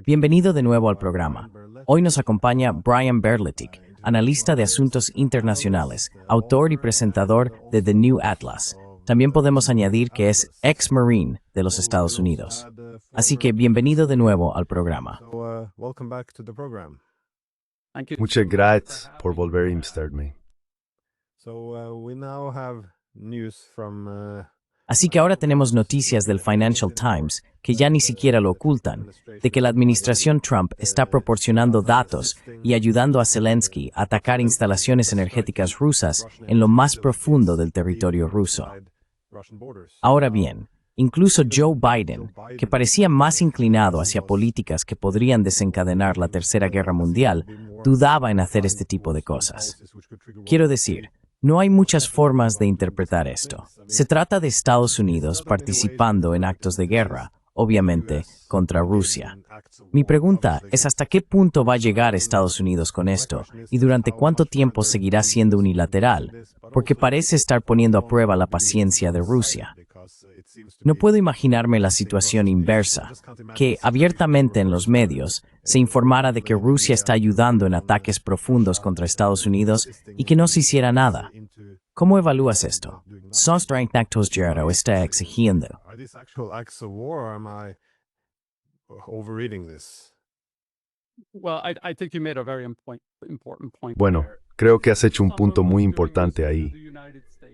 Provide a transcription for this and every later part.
Bienvenido de nuevo al programa. Hoy nos acompaña Brian Berletic, analista de asuntos internacionales, autor y presentador de The New Atlas. También podemos añadir que es ex-Marine de los Estados Unidos. Así que bienvenido de nuevo al programa. Muchas gracias por volver a invitarme. Así que ahora tenemos noticias del Financial Times, que ya ni siquiera lo ocultan, de que la administración Trump está proporcionando datos y ayudando a Zelensky a atacar instalaciones energéticas rusas en lo más profundo del territorio ruso. Ahora bien, incluso Joe Biden, que parecía más inclinado hacia políticas que podrían desencadenar la Tercera Guerra Mundial, dudaba en hacer este tipo de cosas. Quiero decir, no hay muchas formas de interpretar esto. Se trata de Estados Unidos participando en actos de guerra, obviamente, contra Rusia. Mi pregunta es ¿hasta qué punto va a llegar Estados Unidos con esto y durante cuánto tiempo seguirá siendo unilateral? Porque parece estar poniendo a prueba la paciencia de Rusia. No puedo imaginarme la situación inversa, que abiertamente en los medios se informara de que Rusia está ayudando en ataques profundos contra Estados Unidos y que no se hiciera nada. ¿Cómo evalúas esto? ¿Sos actos guerra está exigiendo? Bueno, creo que has hecho un punto muy importante ahí.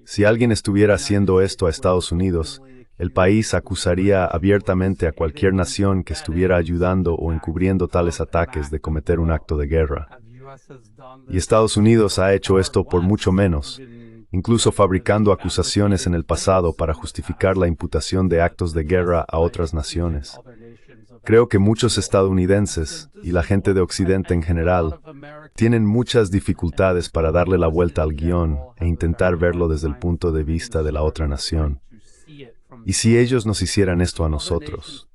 Si alguien estuviera haciendo esto a Estados Unidos, el país acusaría abiertamente a cualquier nación que estuviera ayudando o encubriendo tales ataques de cometer un acto de guerra. Y Estados Unidos ha hecho esto por mucho menos, incluso fabricando acusaciones en el pasado para justificar la imputación de actos de guerra a otras naciones. Creo que muchos estadounidenses, y la gente de Occidente en general, tienen muchas dificultades para darle la vuelta al guión e intentar verlo desde el punto de vista de la otra nación. Y si ellos nos hicieran esto a nosotros,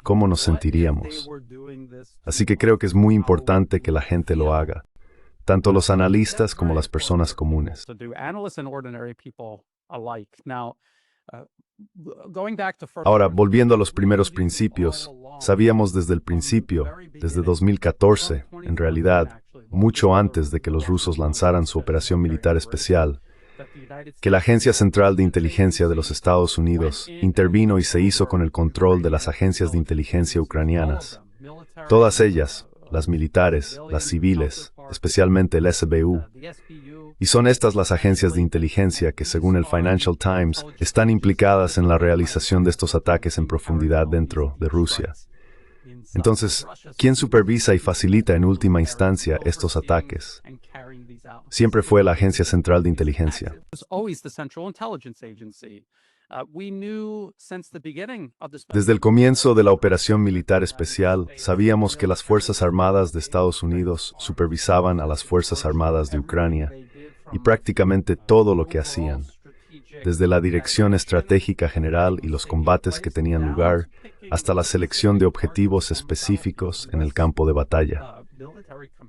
¿cómo nos sentiríamos? Así que creo que es muy importante que la gente lo haga, tanto los analistas como las personas comunes. Ahora, volviendo a los primeros principios, sabíamos desde el principio, desde 2014, en realidad, mucho antes de que los rusos lanzaran su operación militar especial, que la Agencia Central de Inteligencia de los Estados Unidos intervino y se hizo con el control de las agencias de inteligencia ucranianas. Todas ellas, las militares, las civiles, especialmente el SBU. Y son estas las agencias de inteligencia que, según el Financial Times, están implicadas en la realización de estos ataques en profundidad dentro de Rusia. Entonces, ¿quién supervisa y facilita en última instancia estos ataques? Siempre fue la Agencia Central de Inteligencia. Desde el comienzo de la operación militar especial, sabíamos que las Fuerzas Armadas de Estados Unidos supervisaban a las Fuerzas Armadas de Ucrania y prácticamente todo lo que hacían, desde la dirección estratégica general y los combates que tenían lugar, hasta la selección de objetivos específicos en el campo de batalla.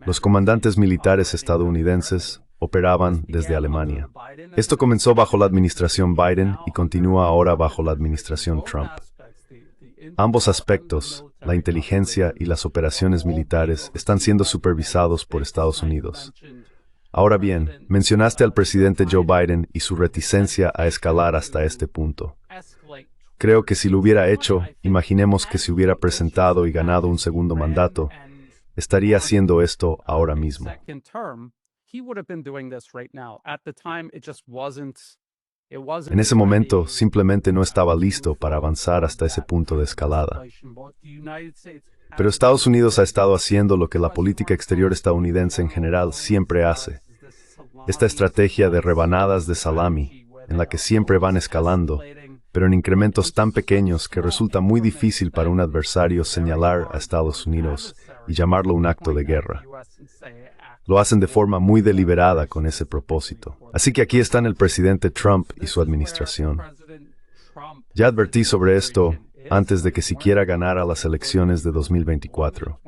Los comandantes militares estadounidenses operaban desde Alemania. Esto comenzó bajo la administración Biden y continúa ahora bajo la administración Trump. Ambos aspectos, la inteligencia y las operaciones militares, están siendo supervisados por Estados Unidos. Ahora bien, mencionaste al presidente Joe Biden y su reticencia a escalar hasta este punto. Creo que si lo hubiera hecho, imaginemos que se hubiera presentado y ganado un segundo mandato, estaría haciendo esto ahora mismo. En ese momento, simplemente no estaba listo para avanzar hasta ese punto de escalada. Pero Estados Unidos ha estado haciendo lo que la política exterior estadounidense en general siempre hace. Esta estrategia de rebanadas de salami, en la que siempre van escalando, pero en incrementos tan pequeños que resulta muy difícil para un adversario señalar a Estados Unidos y llamarlo un acto de guerra. Lo hacen de forma muy deliberada con ese propósito. Así que aquí están el presidente Trump y su administración. Ya advertí sobre esto antes de que siquiera ganara las elecciones de 2024.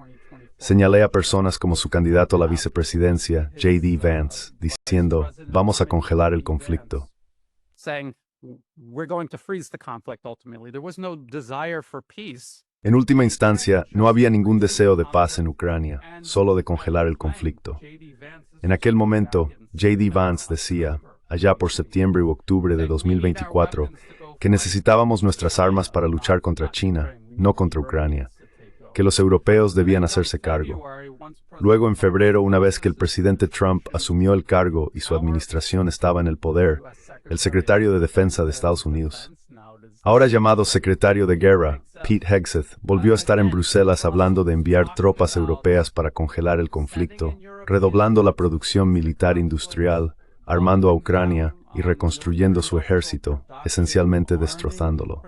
Señalé a personas como su candidato a la vicepresidencia, J.D. Vance, diciendo, vamos a congelar el conflicto. En última instancia, no había ningún deseo de paz en Ucrania, solo de congelar el conflicto. En aquel momento, J.D. Vance decía, allá por septiembre u octubre de 2024, que necesitábamos nuestras armas para luchar contra China, no contra Ucrania, que los europeos debían hacerse cargo. Luego, en febrero, una vez que el presidente Trump asumió el cargo y su administración estaba en el poder, el secretario de Defensa de Estados Unidos, ahora llamado secretario de Guerra, Pete Hegseth, volvió a estar en Bruselas hablando de enviar tropas europeas para congelar el conflicto, redoblando la producción militar industrial, armando a Ucrania y reconstruyendo su ejército, esencialmente destrozándolo.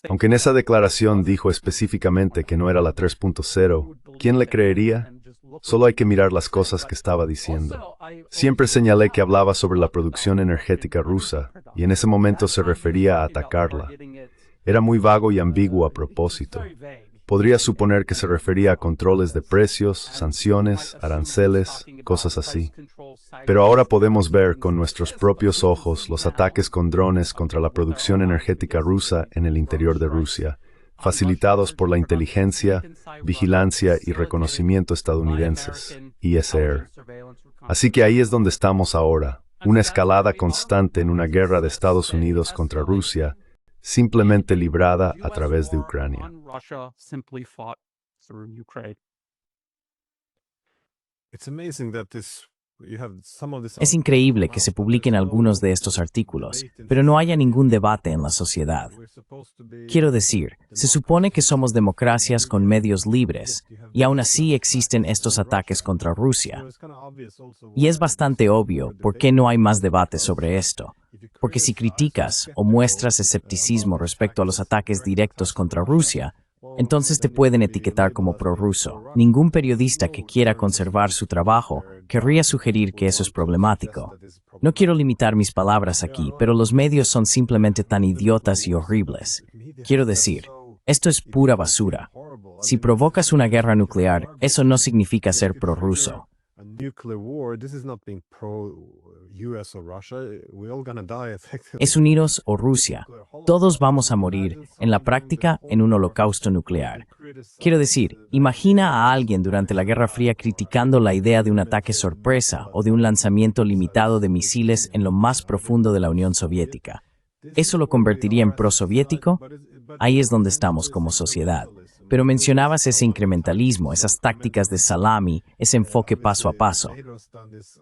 Aunque en esa declaración dijo específicamente que no era la 3.0, ¿quién le creería? Solo hay que mirar las cosas que estaba diciendo. Siempre señalé que hablaba sobre la producción energética rusa, y en ese momento se refería a atacarla. Era muy vago y ambiguo a propósito. Podría suponer que se refería a controles de precios, sanciones, aranceles, cosas así. Pero ahora podemos ver con nuestros propios ojos los ataques con drones contra la producción energética rusa en el interior de Rusia, facilitados por la inteligencia, vigilancia y reconocimiento estadounidenses, ISR. Así que ahí es donde estamos ahora, una escalada constante en una guerra de Estados Unidos contra Rusia, simplemente librada a través de Ucrania. Es increíble que se publiquen algunos de estos artículos, pero no haya ningún debate en la sociedad. Quiero decir, se supone que somos democracias con medios libres, y aún así existen estos ataques contra Rusia. Y es bastante obvio por qué no hay más debate sobre esto. Porque si criticas o muestras escepticismo respecto a los ataques directos contra Rusia, entonces te pueden etiquetar como prorruso. Ningún periodista que quiera conservar su trabajo querría sugerir que eso es problemático. No quiero limitar mis palabras aquí, pero los medios son simplemente tan idiotas y horribles. Quiero decir, esto es pura basura. Si provocas una guerra nuclear, eso no significa ser prorruso. Es Unidos o Rusia. Todos vamos a morir, en la práctica, en un holocausto nuclear. Quiero decir, imagina a alguien durante la Guerra Fría criticando la idea de un ataque sorpresa o de un lanzamiento limitado de misiles en lo más profundo de la Unión Soviética. ¿Eso lo convertiría en prosoviético? Ahí es donde estamos como sociedad. Pero mencionabas ese incrementalismo, esas tácticas de salami, ese enfoque paso a paso.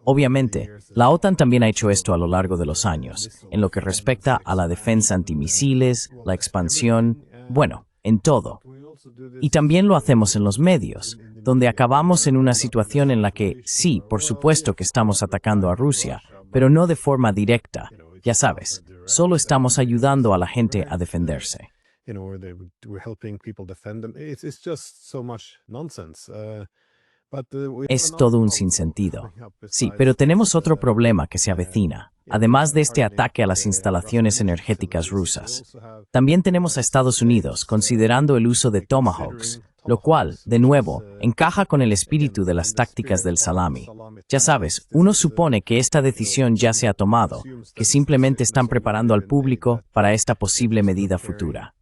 Obviamente, la OTAN también ha hecho esto a lo largo de los años, en lo que respecta a la defensa antimisiles, la expansión, bueno, en todo. Y también lo hacemos en los medios, donde acabamos en una situación en la que, sí, por supuesto que estamos atacando a Rusia, pero no de forma directa. Ya sabes, solo estamos ayudando a la gente a defenderse. Es todo un sinsentido. Sí, pero tenemos otro problema que se avecina. Además de este ataque a las instalaciones energéticas rusas, también tenemos a Estados Unidos considerando el uso de Tomahawks, lo cual, de nuevo, encaja con el espíritu de las tácticas del salami. Ya sabes, uno supone que esta decisión ya se ha tomado, que simplemente están preparando al público para esta posible medida futura.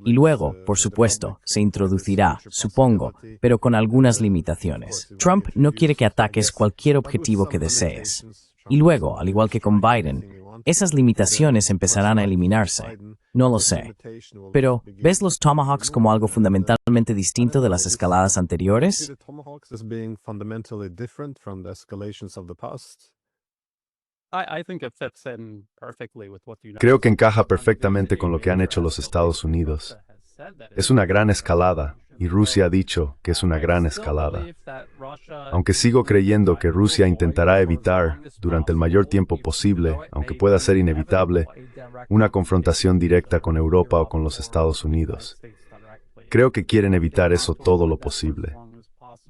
Y luego, por supuesto, se introducirá, supongo, pero con algunas limitaciones. Trump no quiere que ataques cualquier objetivo que desees. Y luego, al igual que con Biden, esas limitaciones empezarán a eliminarse. No lo sé. Pero, ¿ves los Tomahawks como algo fundamentalmente distinto de las escaladas anteriores? Creo que encaja perfectamente con lo que han hecho los Estados Unidos. Es una gran escalada, y Rusia ha dicho que es una gran escalada. Aunque sigo creyendo que Rusia intentará evitar, durante el mayor tiempo posible, aunque pueda ser inevitable, una confrontación directa con Europa o con los Estados Unidos. Creo que quieren evitar eso todo lo posible.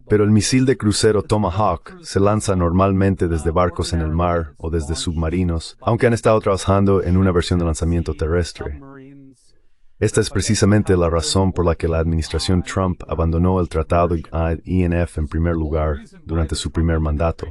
Pero el misil de crucero Tomahawk se lanza normalmente desde barcos en el mar o desde submarinos, aunque han estado trabajando en una versión de lanzamiento terrestre. Esta es precisamente la razón por la que la administración Trump abandonó el tratado INF en primer lugar durante su primer mandato.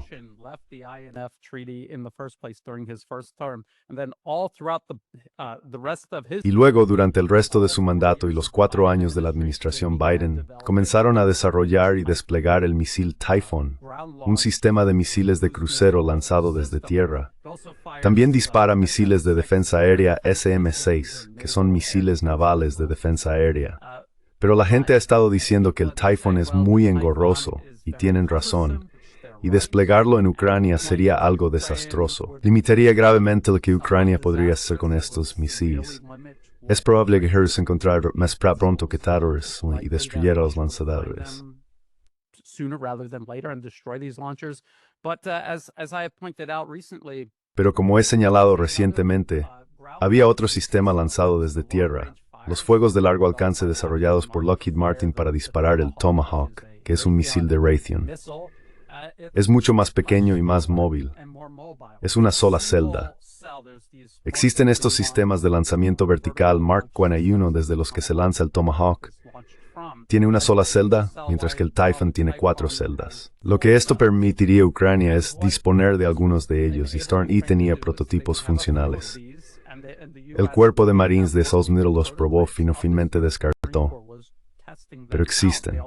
left the INF Treaty in the first place during his first term, and then all throughout the rest of his. Y luego, durante el resto de su mandato y los 4 años de la administración Biden, comenzaron a desarrollar y desplegar el misil Typhoon, un sistema de misiles de crucero lanzado desde tierra. También dispara misiles de defensa aérea SM-6, que son misiles navales de defensa aérea. Pero la gente ha estado diciendo que el Typhoon es muy engorroso, y tienen razón, y desplegarlo en Ucrania sería algo desastroso. Limitaría gravemente lo que Ucrania podría hacer con estos misiles. Es probable que Harris encontrara más pronto que tarde y destruyera los lanzadores. Pero como he señalado recientemente, había otro sistema lanzado desde tierra, los fuegos de largo alcance desarrollados por Lockheed Martin para disparar el Tomahawk, que es un misil de Raytheon. Es mucho más pequeño y más móvil. Es una sola celda. Existen estos sistemas de lanzamiento vertical Mark 41 desde los que se lanza el Tomahawk. Tiene una sola celda, mientras que el Typhoon tiene 4 celdas. Lo que esto permitiría a Ucrania es disponer de algunos de ellos y tenía prototipos funcionales. El cuerpo de Marines de Estados Unidos los probó y finalmente descartó. Pero existen.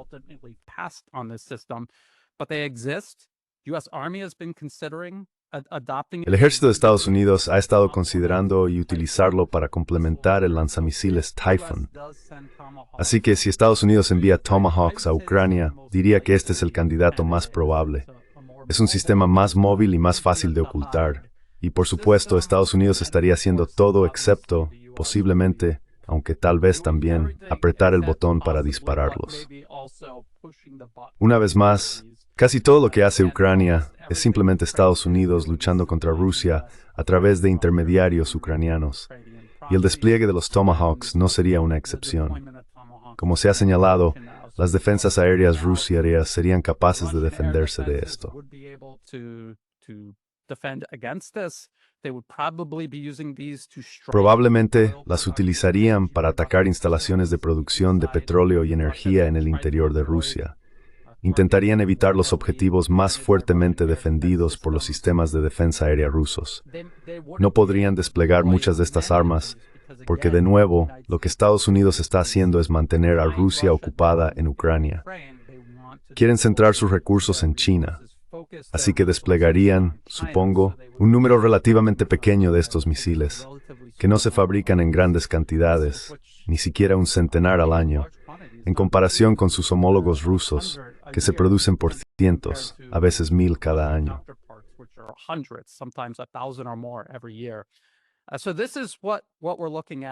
El ejército de Estados Unidos ha estado considerando y utilizarlo para complementar el lanzamisiles Typhoon. Así que si Estados Unidos envía Tomahawks a Ucrania, diría que este es el candidato más probable. Es un sistema más móvil y más fácil de ocultar. Y por supuesto, Estados Unidos estaría haciendo todo excepto, posiblemente, aunque tal vez también, apretar el botón para dispararlos. Una vez más, casi todo lo que hace Ucrania es simplemente Estados Unidos luchando contra Rusia a través de intermediarios ucranianos. Y el despliegue de los Tomahawks no sería una excepción. Como se ha señalado, las defensas aéreas rusas serían capaces de defenderse de esto. Probablemente las utilizarían para atacar instalaciones de producción de petróleo y energía en el interior de Rusia. Intentarían evitar los objetivos más fuertemente defendidos por los sistemas de defensa aérea rusos. No podrían desplegar muchas de estas armas porque, de nuevo, lo que Estados Unidos está haciendo es mantener a Rusia ocupada en Ucrania. Quieren centrar sus recursos en China. Así que desplegarían, supongo, un número relativamente pequeño de estos misiles, que no se fabrican en grandes cantidades, ni siquiera un centenar al año, en comparación con sus homólogos rusos, que se producen por cientos, a veces 1000 cada año.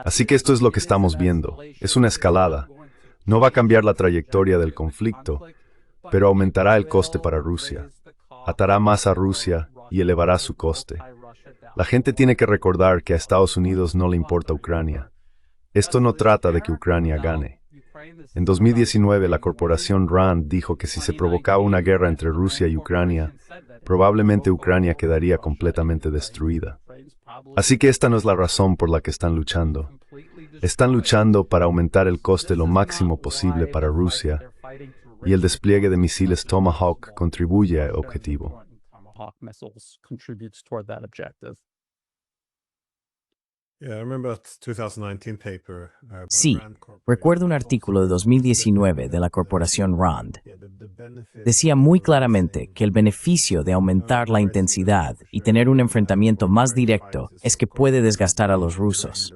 Así que esto es lo que estamos viendo. Es una escalada. No va a cambiar la trayectoria del conflicto, pero aumentará el coste para Rusia. Atará más a Rusia y elevará su coste. La gente tiene que recordar que a Estados Unidos no le importa Ucrania. Esto no trata de que Ucrania gane. En 2019, la corporación RAND dijo que si se provocaba una guerra entre Rusia y Ucrania, probablemente Ucrania quedaría completamente destruida. Así que esta no es la razón por la que están luchando. Están luchando para aumentar el coste lo máximo posible para Rusia, y el despliegue de misiles Tomahawk contribuye al objetivo. Sí, recuerdo un artículo de 2019 de la corporación RAND. Decía muy claramente que el beneficio de aumentar la intensidad y tener un enfrentamiento más directo es que puede desgastar a los rusos.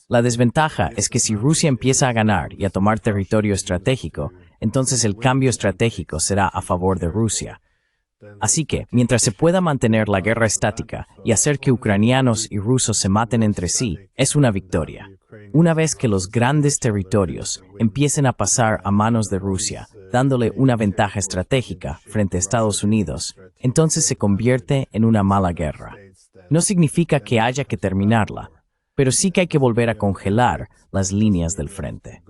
La desventaja es que si Rusia empieza a ganar y a tomar territorio estratégico, entonces el cambio estratégico será a favor de Rusia. Así que, mientras se pueda mantener la guerra estática y hacer que ucranianos y rusos se maten entre sí, es una victoria. Una vez que los grandes territorios empiecen a pasar a manos de Rusia, dándole una ventaja estratégica frente a Estados Unidos, entonces se convierte en una mala guerra. No significa que haya que terminarla, pero sí que hay que volver a congelar las líneas del frente.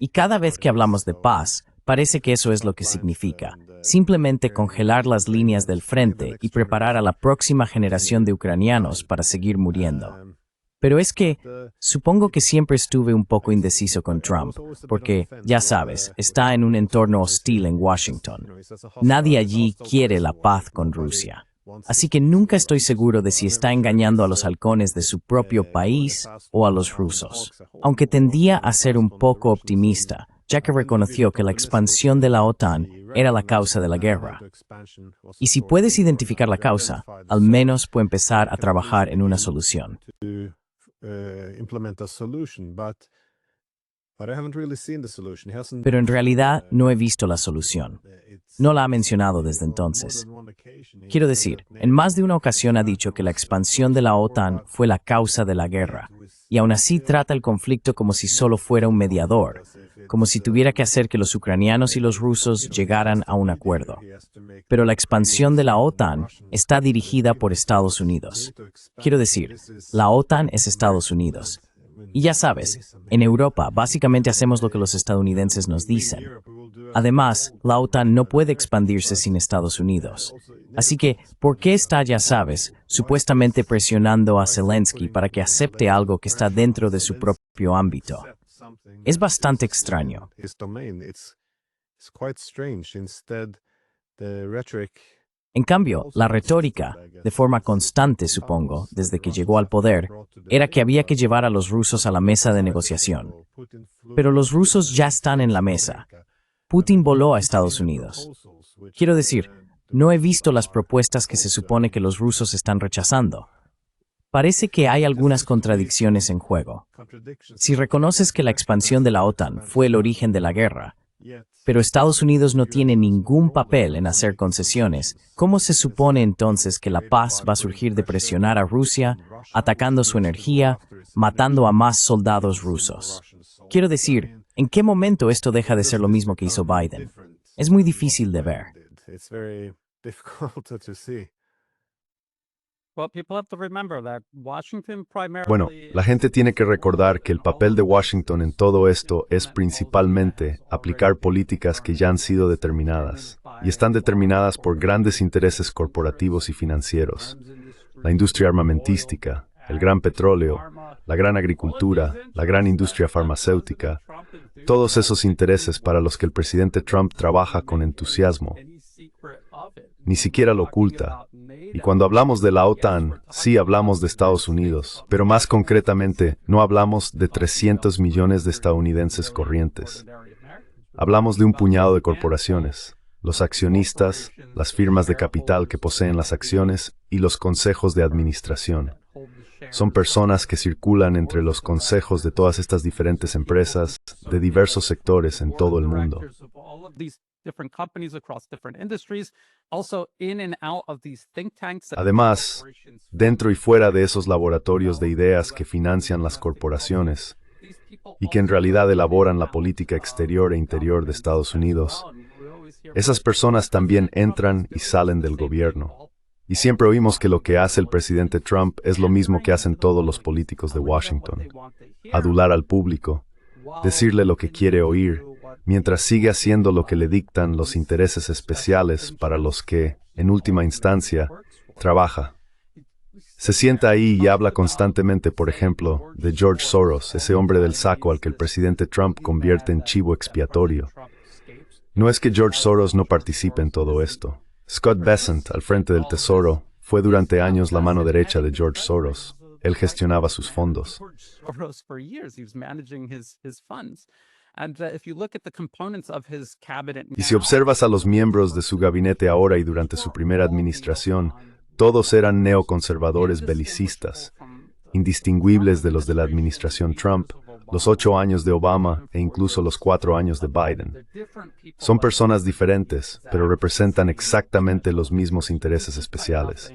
Y cada vez que hablamos de paz, parece que eso es lo que significa. Simplemente congelar las líneas del frente y preparar a la próxima generación de ucranianos para seguir muriendo. Pero es que supongo que siempre estuve un poco indeciso con Trump, porque, ya sabes, está en un entorno hostil en Washington. Nadie allí quiere la paz con Rusia. Así que nunca estoy seguro de si está engañando a los halcones de su propio país o a los rusos. Aunque tendía a ser un poco optimista, ya que reconoció que la expansión de la OTAN era la causa de la guerra. Y si puedes identificar la causa, al menos puede empezar a trabajar en una solución. Pero en realidad no he visto la solución. No la ha mencionado desde entonces. Quiero decir, en más de una ocasión ha dicho que la expansión de la OTAN fue la causa de la guerra, y aún así trata el conflicto como si solo fuera un mediador, como si tuviera que hacer que los ucranianos y los rusos llegaran a un acuerdo. Pero la expansión de la OTAN está dirigida por Estados Unidos. Quiero decir, la OTAN es Estados Unidos. Y ya sabes, en Europa básicamente hacemos lo que los estadounidenses nos dicen. Además, la OTAN no puede expandirse sin Estados Unidos. Así que, ¿por qué está, ya sabes, supuestamente presionando a Zelensky para que acepte algo que está dentro de su propio ámbito? Es bastante extraño. En cambio, la retórica, de forma constante supongo, desde que llegó al poder, era que había que llevar a los rusos a la mesa de negociación. Pero los rusos ya están en la mesa. Putin voló a Estados Unidos. Quiero decir, no he visto las propuestas que se supone que los rusos están rechazando. Parece que hay algunas contradicciones en juego. Si reconoces que la expansión de la OTAN fue el origen de la guerra, pero Estados Unidos no tiene ningún papel en hacer concesiones, ¿cómo se supone entonces que la paz va a surgir de presionar a Rusia, atacando su energía, matando a más soldados rusos? Quiero decir, ¿en qué momento esto deja de ser lo mismo que hizo Biden? Es muy difícil de ver. Bueno, la gente tiene que recordar que el papel de Washington en todo esto es principalmente aplicar políticas que ya han sido determinadas, y están determinadas por grandes intereses corporativos y financieros. La industria armamentística, el gran petróleo, la gran agricultura, la gran industria farmacéutica, todos esos intereses para los que el presidente Trump trabaja con entusiasmo. Ni siquiera lo oculta. Y cuando hablamos de la OTAN, sí hablamos de Estados Unidos, pero más concretamente, no hablamos de 300 millones de estadounidenses corrientes. Hablamos de un puñado de corporaciones, los accionistas, las firmas de capital que poseen las acciones y los consejos de administración. Son personas que circulan entre los consejos de todas estas diferentes empresas de diversos sectores en todo el mundo. Además, dentro y fuera de esos laboratorios de ideas que financian las corporaciones y que en realidad elaboran la política exterior e interior de Estados Unidos, esas personas también entran y salen del gobierno. Y siempre oímos que lo que hace el presidente Trump es lo mismo que hacen todos los políticos de Washington: adular al público, decirle lo que quiere oír, mientras sigue haciendo lo que le dictan los intereses especiales para los que, en última instancia, trabaja. Se sienta ahí y habla constantemente, por ejemplo, de George Soros, ese hombre del saco al que el presidente Trump convierte en chivo expiatorio. No es que George Soros no participe en todo esto. Scott Bessent, al frente del Tesoro, fue durante años la mano derecha de George Soros. Él gestionaba sus fondos. Y si observas a los miembros de su gabinete ahora y durante su primera administración, todos eran neoconservadores belicistas, indistinguibles de los de la administración Trump, los 8 años de Obama e incluso los 4 años de Biden. Son personas diferentes, pero representan exactamente los mismos intereses especiales.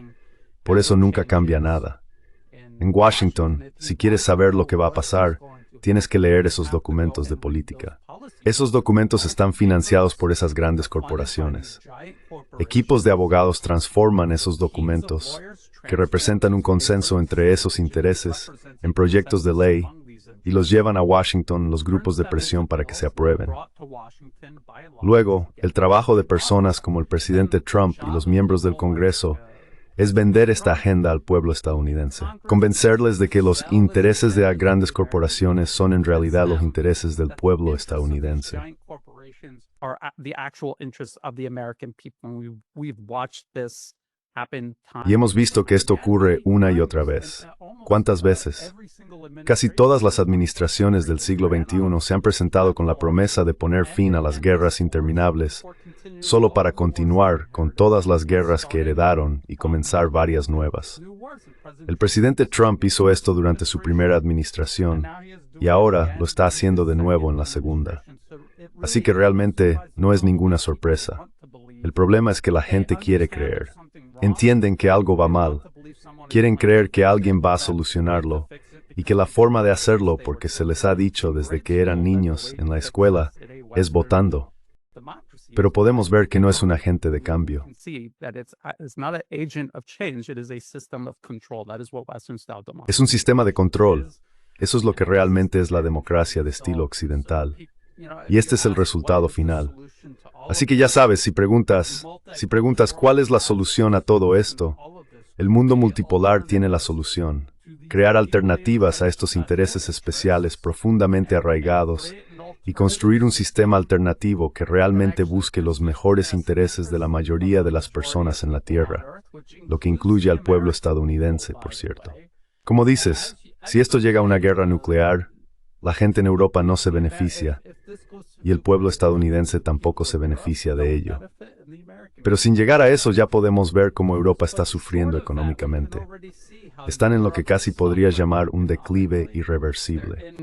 Por eso nunca cambia nada. En Washington, si quieres saber lo que va a pasar, tienes que leer esos documentos de política. Esos documentos están financiados por esas grandes corporaciones. Equipos de abogados transforman esos documentos, que representan un consenso entre esos intereses, en proyectos de ley, y los llevan a Washington los grupos de presión para que se aprueben. Luego, el trabajo de personas como el presidente Trump y los miembros del Congreso es vender esta agenda al pueblo estadounidense, convencerles de que los intereses de grandes corporaciones son en realidad los intereses del pueblo estadounidense. Are the actual interests of the American people. And we've watched this happen time. Y hemos visto que esto ocurre una y otra vez. ¿Cuántas veces? Casi todas las administraciones del siglo XXI se han presentado con la promesa de poner fin a las guerras interminables, solo para continuar con todas las guerras que heredaron y comenzar varias nuevas. El presidente Trump hizo esto durante su primera administración y ahora lo está haciendo de nuevo en la segunda. Así que realmente no es ninguna sorpresa. El problema es que la gente quiere creer. Entienden que algo va mal. Quieren creer que alguien va a solucionarlo y que la forma de hacerlo, porque se les ha dicho desde que eran niños en la escuela, es votando. Pero podemos ver que no es un agente de cambio. Es un sistema de control. Eso es lo que realmente es la democracia de estilo occidental. Y este es el resultado final. Así que ya sabes, si preguntas cuál es la solución a todo esto, el mundo multipolar tiene la solución. Crear alternativas a estos intereses especiales profundamente arraigados y construir un sistema alternativo que realmente busque los mejores intereses de la mayoría de las personas en la Tierra, lo que incluye al pueblo estadounidense, por cierto. Como dices, si esto llega a una guerra nuclear, la gente en Europa no se beneficia, y el pueblo estadounidense tampoco se beneficia de ello. Pero sin llegar a eso ya podemos ver cómo Europa está sufriendo económicamente. Están en lo que casi podrías llamar un declive irreversible.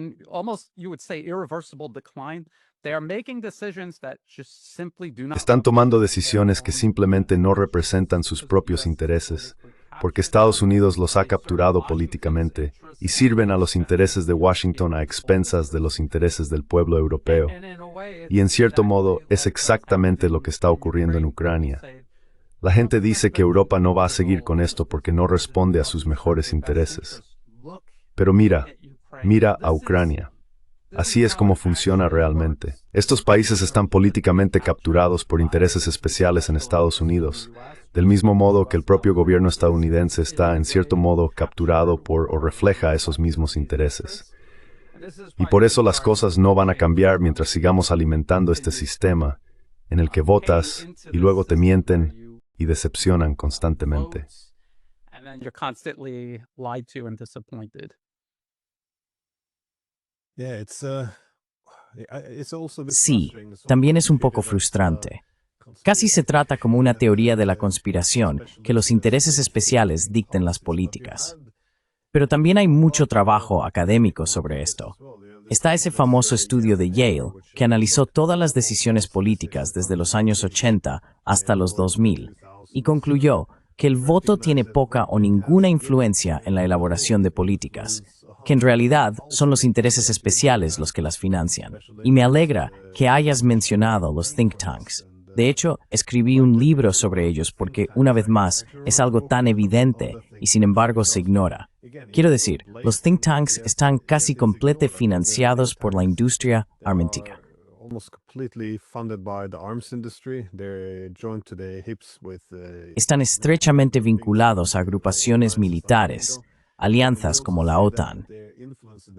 Están tomando decisiones que simplemente no representan sus propios intereses, porque Estados Unidos los ha capturado políticamente y sirven a los intereses de Washington a expensas de los intereses del pueblo europeo. Y en cierto modo es exactamente lo que está ocurriendo en Ucrania. La gente dice que Europa no va a seguir con esto porque no responde a sus mejores intereses. Pero mira a Ucrania. Así es como funciona realmente. Estos países están políticamente capturados por intereses especiales en Estados Unidos, del mismo modo que el propio gobierno estadounidense está, en cierto modo, capturado por o refleja esos mismos intereses. Y por eso las cosas no van a cambiar mientras sigamos alimentando este sistema, en el que votas y luego te mienten y decepcionan constantemente. Sí, también es un poco frustrante. Casi se trata como una teoría de la conspiración, que los intereses especiales dicten las políticas. Pero también hay mucho trabajo académico sobre esto. Está ese famoso estudio de Yale, que analizó todas las decisiones políticas desde los años 80 hasta los 2000, y concluyó que el voto tiene poca o ninguna influencia en la elaboración de políticas, que en realidad son los intereses especiales los que las financian. Y me alegra que hayas mencionado los think tanks. De hecho, escribí un libro sobre ellos porque, una vez más, es algo tan evidente y sin embargo se ignora. Quiero decir, los think tanks están casi completamente financiados por la industria armamentística. Están estrechamente vinculados a agrupaciones militares, alianzas como la OTAN.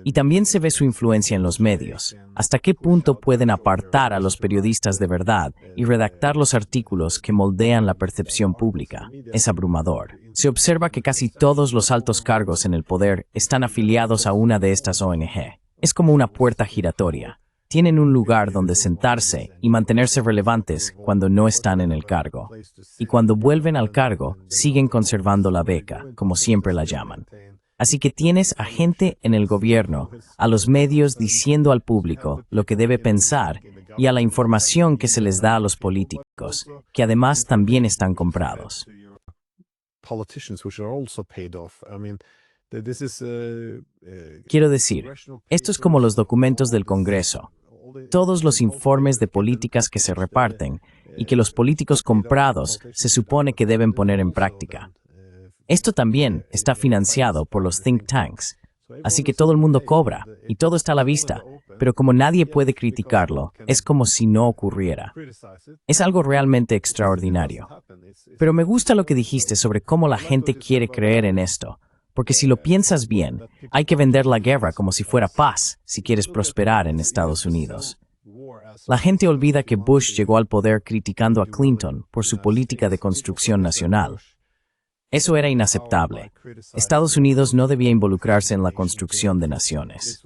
Y también se ve su influencia en los medios. ¿Hasta qué punto pueden apartar a los periodistas de verdad y redactar los artículos que moldean la percepción pública? Es abrumador. Se observa que casi todos los altos cargos en el poder están afiliados a una de estas ONG. Es como una puerta giratoria. Tienen un lugar donde sentarse y mantenerse relevantes cuando no están en el cargo. Y cuando vuelven al cargo, siguen conservando la beca, como siempre la llaman. Así que tienes a gente en el gobierno, a los medios diciendo al público lo que debe pensar y a la información que se les da a los políticos, que además también están comprados. Quiero decir, esto es como los documentos del Congreso. Todos los informes de políticas que se reparten y que los políticos comprados se supone que deben poner en práctica. Esto también está financiado por los think tanks, así que todo el mundo cobra y todo está a la vista. pero como nadie puede criticarlo, es como si no ocurriera. Es algo realmente extraordinario. Pero me gusta lo que dijiste sobre cómo la gente quiere creer en esto, porque si lo piensas bien, hay que vender la guerra como si fuera paz si quieres prosperar en Estados Unidos. La gente olvida que Bush llegó al poder criticando a Clinton por su política de construcción nacional. Eso era inaceptable. Estados Unidos no debía involucrarse en la construcción de naciones.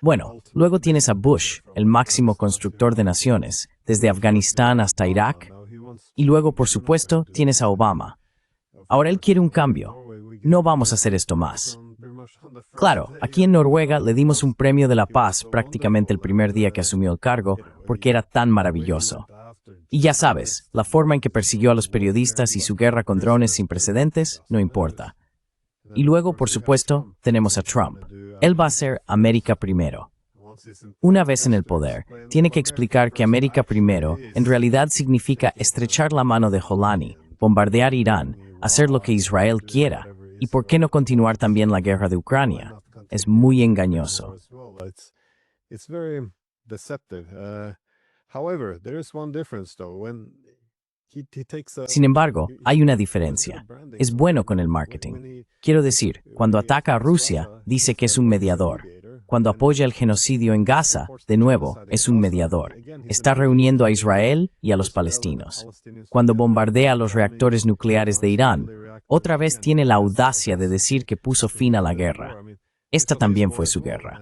Bueno, luego tienes a Bush, el máximo constructor de naciones, desde Afganistán hasta Irak, y luego, por supuesto, tienes a Obama. Ahora él quiere un cambio. No vamos a hacer esto más. Claro, aquí en Noruega le dimos un premio de la paz prácticamente el primer día que asumió el cargo porque era tan maravilloso. Y ya sabes, la forma en que persiguió a los periodistas y su guerra con drones sin precedentes no importa. Y luego, por supuesto, tenemos a Trump. Él va a ser América primero. Una vez en el poder, tiene que explicar que América primero en realidad significa estrechar la mano de Jolani, bombardear Irán, hacer lo que Israel quiera. ¿Y por qué no continuar también la guerra de Ucrania? Es muy engañoso. Sin embargo, hay una diferencia. Es bueno con el marketing. Quiero decir, cuando ataca a Rusia, dice que es un mediador. Cuando apoya el genocidio en Gaza, de nuevo, es un mediador. Está reuniendo a Israel y a los palestinos. Cuando bombardea los reactores nucleares de Irán, otra vez tiene la audacia de decir que puso fin a la guerra. Esta también fue su guerra.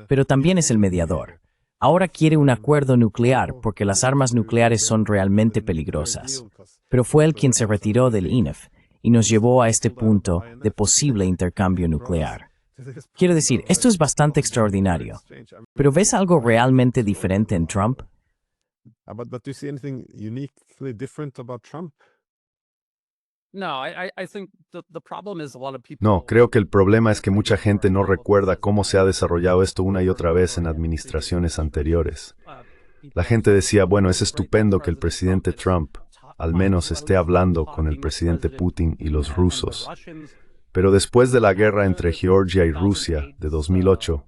Pero también es el mediador. Ahora quiere un acuerdo nuclear porque las armas nucleares son realmente peligrosas. Pero fue él quien se retiró del INF y nos llevó a este punto de posible intercambio nuclear. Quiero decir, esto es bastante extraordinario. ¿Pero ves algo realmente diferente en Trump? No, creo que el problema es que mucha gente no recuerda cómo se ha desarrollado esto una y otra vez en administraciones anteriores. La gente decía, bueno, es estupendo que el presidente Trump al menos esté hablando con el presidente Putin y los rusos. Pero después de la guerra entre Georgia y Rusia de 2008,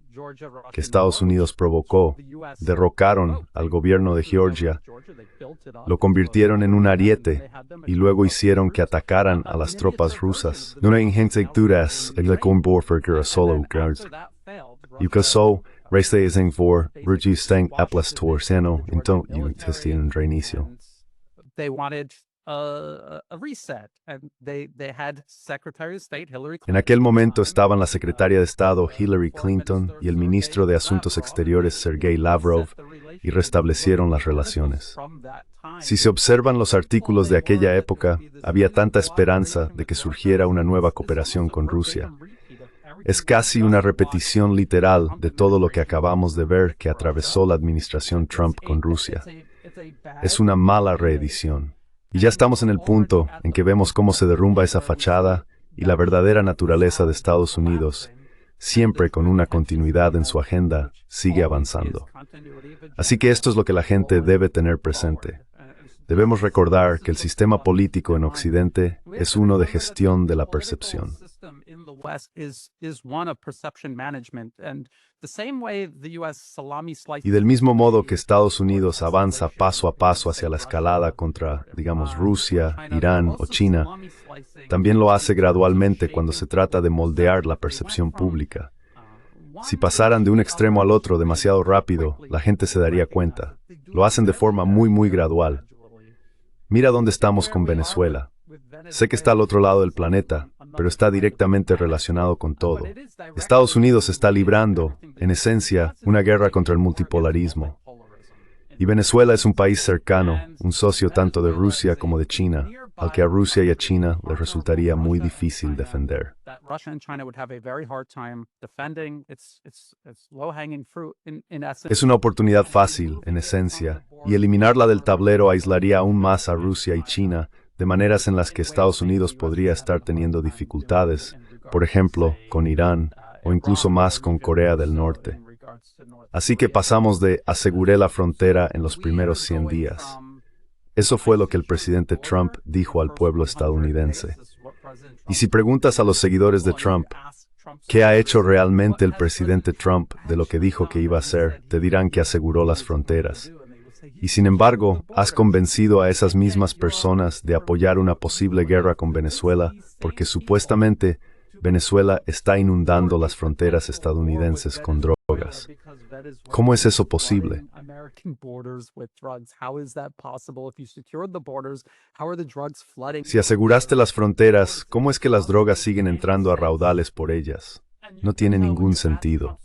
que Estados Unidos provocó, derrocaron al gobierno de Georgia, lo convirtieron en un ariete y luego hicieron que atacaran a las tropas rusas. No hay ingenturas en la conborfer solo ucranianos. Y que so, reste es en for, registang aplastor seno, entonces y un reinicio. En aquel momento estaban la secretaria de Estado Hillary Clinton y el ministro de Asuntos Exteriores Sergei Lavrov y restablecieron las relaciones. Si se observan los artículos de aquella época, había tanta esperanza de que surgiera una nueva cooperación con Rusia. Es casi una repetición literal de todo lo que acabamos de ver que atravesó la administración Trump con Rusia. Es una mala reedición. Y ya estamos en el punto en que vemos cómo se derrumba esa fachada y la verdadera naturaleza de Estados Unidos, siempre con una continuidad en su agenda, sigue avanzando. Así que esto es lo que la gente debe tener presente. Debemos recordar que el sistema político en Occidente es uno de gestión de la percepción. Y del mismo modo que Estados Unidos avanza paso a paso hacia la escalada contra, digamos, Rusia, Irán o China, también lo hace gradualmente cuando se trata de moldear la percepción pública. Si pasaran de un extremo al otro demasiado rápido, la gente se daría cuenta. Lo hacen de forma muy gradual. Mira dónde estamos con Venezuela. Sé que está al otro lado del planeta, pero está directamente relacionado con todo. Estados Unidos está librando, en esencia, una guerra contra el multipolarismo. Y Venezuela es un país cercano, un socio tanto de Rusia como de China, al que a Rusia y a China les resultaría muy difícil defender. Es una oportunidad fácil, en esencia, y eliminarla del tablero aislaría aún más a Rusia y China, de maneras en las que Estados Unidos podría estar teniendo dificultades, por ejemplo, con Irán, o incluso más con Corea del Norte. Así que pasamos de aseguré la frontera en los primeros 100 días. Eso fue lo que el presidente Trump dijo al pueblo estadounidense. Y si preguntas a los seguidores de Trump, ¿qué ha hecho realmente el presidente Trump de lo que dijo que iba a hacer? Te dirán que aseguró las fronteras. Y sin embargo, has convencido a esas mismas personas de apoyar una posible guerra con Venezuela porque supuestamente Venezuela está inundando las fronteras estadounidenses con drogas. ¿Cómo es eso posible? Si aseguraste las fronteras, ¿cómo es que las drogas siguen entrando a raudales por ellas? No tiene ningún sentido.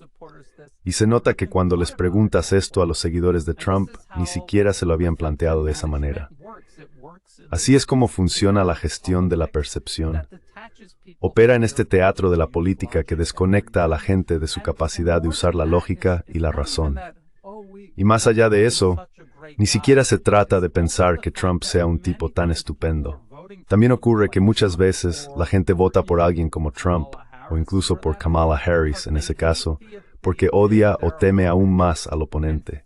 Y se nota que cuando les preguntas esto a los seguidores de Trump, ni siquiera se lo habían planteado de esa manera. Así es como funciona la gestión de la percepción. Opera en este teatro de la política que desconecta a la gente de su capacidad de usar la lógica y la razón. Y más allá de eso, ni siquiera se trata de pensar que Trump sea un tipo tan estupendo. También ocurre que muchas veces la gente vota por alguien como Trump, o incluso por Kamala Harris en ese caso, porque odia o teme aún más al oponente.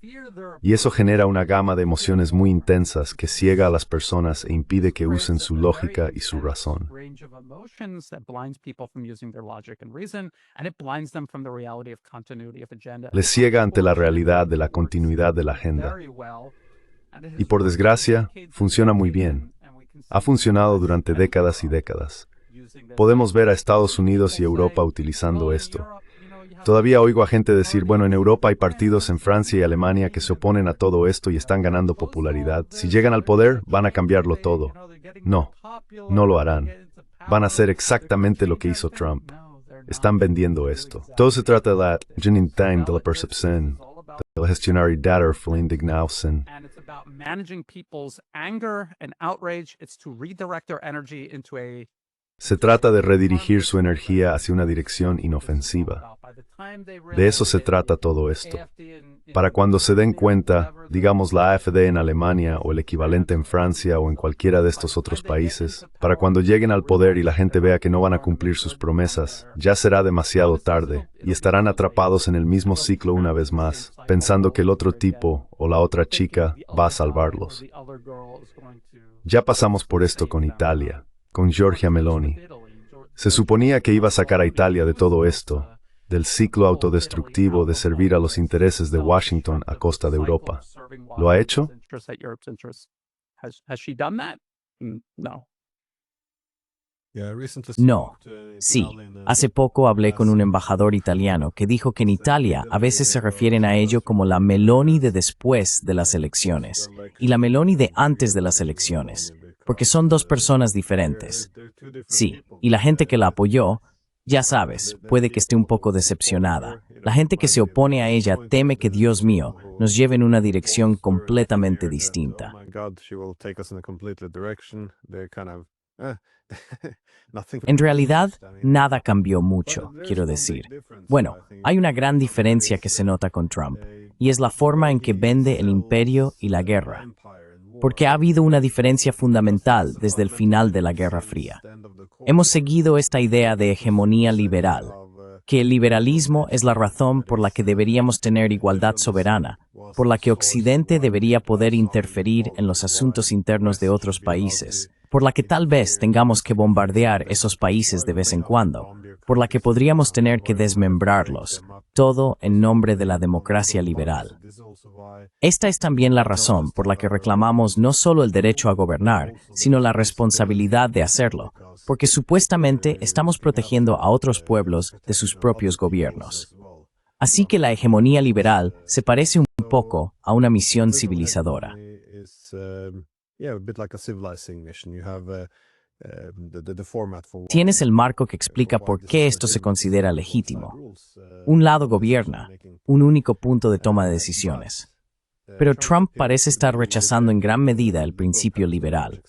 Y eso genera una gama de emociones muy intensas que ciega a las personas e impide que usen su lógica y su razón. Les ciega ante la realidad de la continuidad de la agenda. Y por desgracia, funciona muy bien. Ha funcionado durante décadas y décadas. Podemos ver a Estados Unidos y Europa utilizando esto. Todavía oigo a gente decir, bueno, en Europa hay partidos en Francia y Alemania que se oponen a todo esto y están ganando popularidad. Si llegan al poder, van a cambiarlo todo. No, no lo harán. Van a hacer exactamente lo que hizo Trump. Están vendiendo esto. Todo se trata de la de la percepción, de la gestionar datos por la indignación. Se trata de redirigir su energía hacia una dirección inofensiva. De eso se trata todo esto. Para cuando se den cuenta, digamos la AfD en Alemania o el equivalente en Francia o en cualquiera de estos otros países, para cuando lleguen al poder y la gente vea que no van a cumplir sus promesas, ya será demasiado tarde y estarán atrapados en el mismo ciclo una vez más, pensando que el otro tipo o la otra chica va a salvarlos. Ya pasamos por esto con Italia, con Giorgia Meloni. Se suponía que iba a sacar a Italia de todo esto, del ciclo autodestructivo de servir a los intereses de Washington a costa de Europa. ¿Lo ha hecho? No. Sí. Hace poco hablé con un embajador italiano que dijo que en Italia a veces se refieren a ello como la Meloni de después de las elecciones y la Meloni de antes de las elecciones, porque son dos personas diferentes. Sí, y la gente que la apoyó, ya sabes, puede que esté un poco decepcionada. La gente que se opone a ella teme que, Dios mío, nos lleve en una dirección completamente distinta. En realidad, nada cambió mucho, quiero decir. Bueno, hay una gran diferencia que se nota con Trump, y es la forma en que vende el imperio y la guerra. Porque ha habido una diferencia fundamental desde el final de la Guerra Fría. Hemos seguido esta idea de hegemonía liberal, que el liberalismo es la razón por la que deberíamos tener igualdad soberana, por la que Occidente debería poder interferir en los asuntos internos de otros países, por la que tal vez tengamos que bombardear esos países de vez en cuando, por la que podríamos tener que desmembrarlos, todo en nombre de la democracia liberal. Esta es también la razón por la que reclamamos no solo el derecho a gobernar, sino la responsabilidad de hacerlo, porque supuestamente estamos protegiendo a otros pueblos de sus propios gobiernos. Así que la hegemonía liberal se parece un poco a una misión civilizadora. Tienes el marco que explica por qué esto se considera legítimo. Un lado gobierna, un único punto de toma de decisiones. Pero Trump parece estar rechazando en gran medida el principio liberal.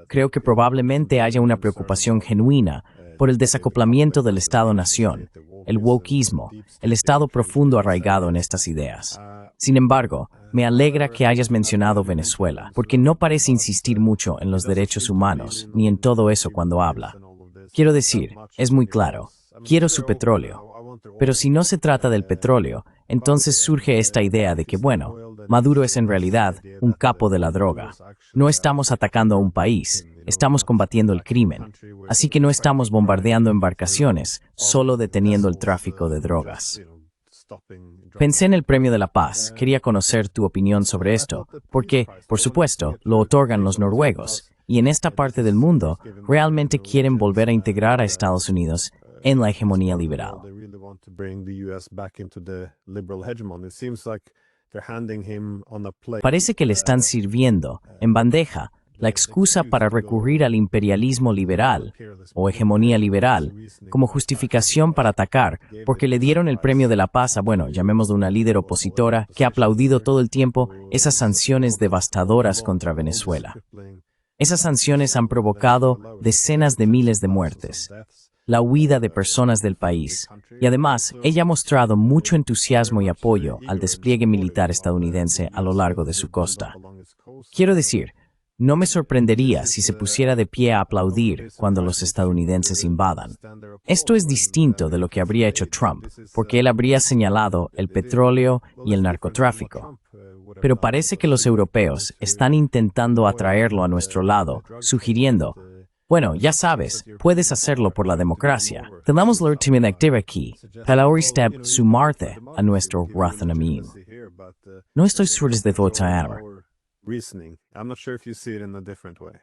Creo que probablemente haya una preocupación genuina por el desacoplamiento del Estado-nación, el wokeísmo, el Estado profundo arraigado en estas ideas. Sin embargo, me alegra que hayas mencionado Venezuela, porque no parece insistir mucho en los derechos humanos, ni en todo eso cuando habla. Quiero decir, es muy claro, quiero su petróleo. Pero si no se trata del petróleo, entonces surge esta idea de que, bueno, Maduro es en realidad un capo de la droga. No estamos atacando a un país, estamos combatiendo el crimen. Así que no estamos bombardeando embarcaciones, solo deteniendo el tráfico de drogas. Pensé en el Premio de la Paz. Quería conocer tu opinión sobre esto, porque, por supuesto, lo otorgan los noruegos, y en esta parte del mundo realmente quieren volver a integrar a Estados Unidos en la hegemonía liberal. Parece que le están sirviendo, en bandeja, la excusa para recurrir al imperialismo liberal o hegemonía liberal como justificación para atacar, porque le dieron el Premio de la Paz a, bueno, llamémoslo una líder opositora que ha aplaudido todo el tiempo esas sanciones devastadoras contra Venezuela. Esas sanciones han provocado decenas de miles de muertes, la huida de personas del país, y además ella ha mostrado mucho entusiasmo y apoyo al despliegue militar estadounidense a lo largo de su costa. Quiero decir, no me sorprendería si se pusiera de pie a aplaudir cuando los estadounidenses invadan. Esto es distinto de lo que habría hecho Trump, porque él habría señalado el petróleo y el narcotráfico. Pero parece que los europeos están intentando atraerlo a nuestro lado, sugiriendo, bueno, ya sabes, puedes hacerlo por la democracia. Tenemos la última activa aquí, para ahora sumarte a nuestro razonamiento. No estoy seguro de votar. Reasoning. I'm not sure if you see it in a different way.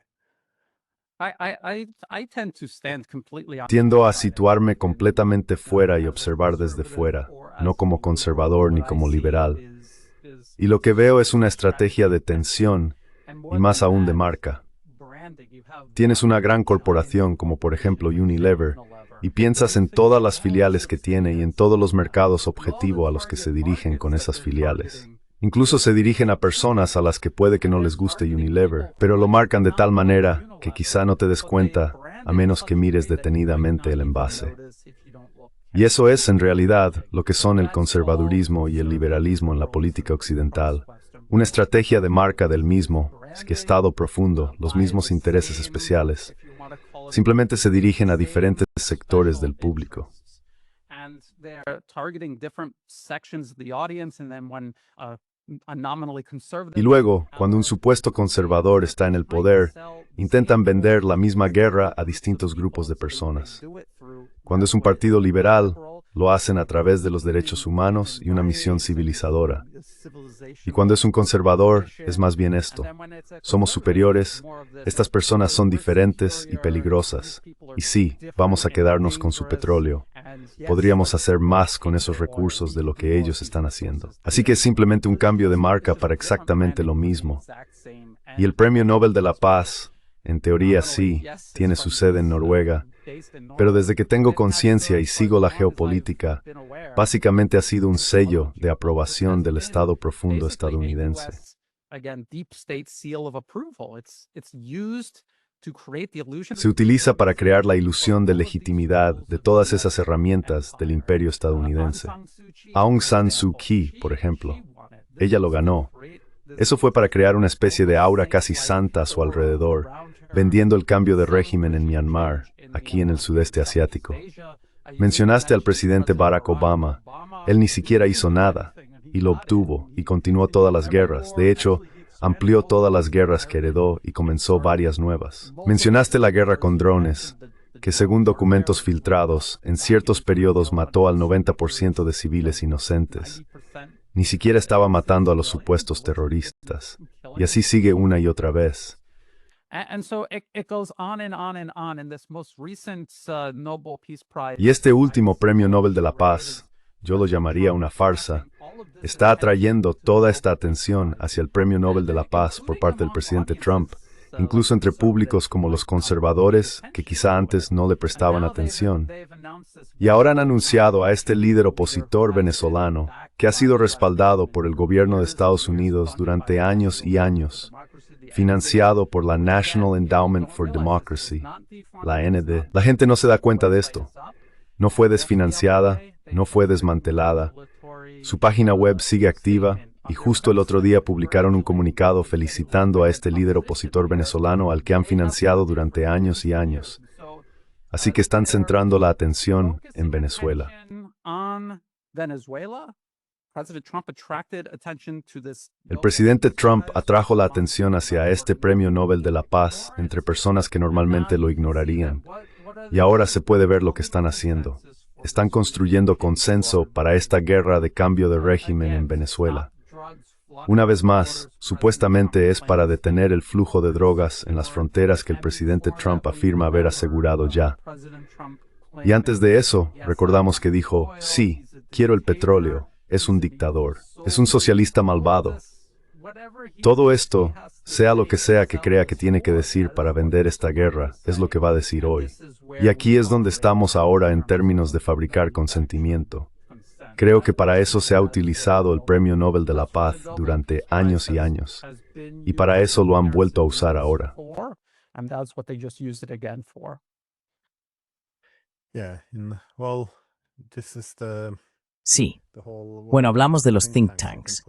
I tend to stand completely on Tiendo a situarme completamente fuera y observar desde fuera, no como conservador ni como liberal. Y lo que veo es una estrategia de tensión y más aún de marca. Tienes una gran corporación como por ejemplo Unilever y piensas en todas las filiales que tiene y en todos los mercados objetivo a los que se dirigen con esas filiales. Incluso se dirigen a personas a las que puede que no les guste Unilever, pero lo marcan de tal manera que quizá no te des cuenta a menos que mires detenidamente el envase. Y eso es, en realidad, lo que son el conservadurismo y el liberalismo en la política occidental. Una estrategia de marca del mismo, es que Estado profundo, los mismos intereses especiales. Simplemente se dirigen a diferentes sectores del público. Y luego, cuando un supuesto conservador está en el poder, intentan vender la misma guerra a distintos grupos de personas. Cuando es un partido liberal, lo hacen a través de los derechos humanos y una misión civilizadora. Y cuando es un conservador, es más bien esto. Somos superiores, estas personas son diferentes y peligrosas. Y sí, vamos a quedarnos con su petróleo. Podríamos hacer más con esos recursos de lo que ellos están haciendo. Así que es simplemente un cambio de marca para exactamente lo mismo. Y el Premio Nobel de la Paz, en teoría sí, tiene su sede en Noruega, pero desde que tengo conciencia y sigo la geopolítica, básicamente ha sido un sello de aprobación del Estado profundo estadounidense. Se utiliza para crear la ilusión de legitimidad de todas esas herramientas del imperio estadounidense. Aung San Suu Kyi, por ejemplo, ella lo ganó. Eso fue para crear una especie de aura casi santa a su alrededor, vendiendo el cambio de régimen en Myanmar, aquí en el sudeste asiático. Mencionaste al presidente Barack Obama. Él ni siquiera hizo nada, y lo obtuvo, y continuó todas las guerras. De hecho, amplió todas las guerras que heredó y comenzó varias nuevas. Mencionaste la guerra con drones, que según documentos filtrados, en ciertos periodos mató al 90% de civiles inocentes. Ni siquiera estaba matando a los supuestos terroristas. Y así sigue una y otra vez. Y este último Premio Nobel de la Paz, yo lo llamaría una farsa, está atrayendo toda esta atención hacia el Premio Nobel de la Paz por parte del presidente Trump, incluso entre públicos como los conservadores, que quizá antes no le prestaban atención. Y ahora han anunciado a este líder opositor venezolano, que ha sido respaldado por el gobierno de Estados Unidos durante años y años, financiado por la National Endowment for Democracy, la ND. La gente no se da cuenta de esto. No fue desfinanciada, no fue desmantelada. Su página web sigue activa y justo el otro día publicaron un comunicado felicitando a este líder opositor venezolano al que han financiado durante años y años. Así que están centrando la atención en Venezuela. President Trump attracted attention to this. El presidente Trump atrajo la atención hacia este Premio Nobel de la Paz entre personas que normalmente lo ignorarían. Y ahora se puede ver lo que están haciendo. Están construyendo consenso para esta guerra de cambio de régimen en Venezuela. Una vez más, supuestamente es para detener el flujo de drogas en las fronteras que el presidente Trump afirma haber asegurado ya. Y antes de eso, recordamos que dijo, sí, quiero el petróleo, es un dictador, es un socialista malvado. Todo esto, sea lo que sea que crea que tiene que decir para vender esta guerra, es lo que va a decir hoy. Y aquí es donde estamos ahora en términos de fabricar consentimiento. Creo que para eso se ha utilizado el Premio Nobel de la Paz durante años y años. Y para eso lo han vuelto a usar ahora. Sí. Bueno, hablamos de los think tanks.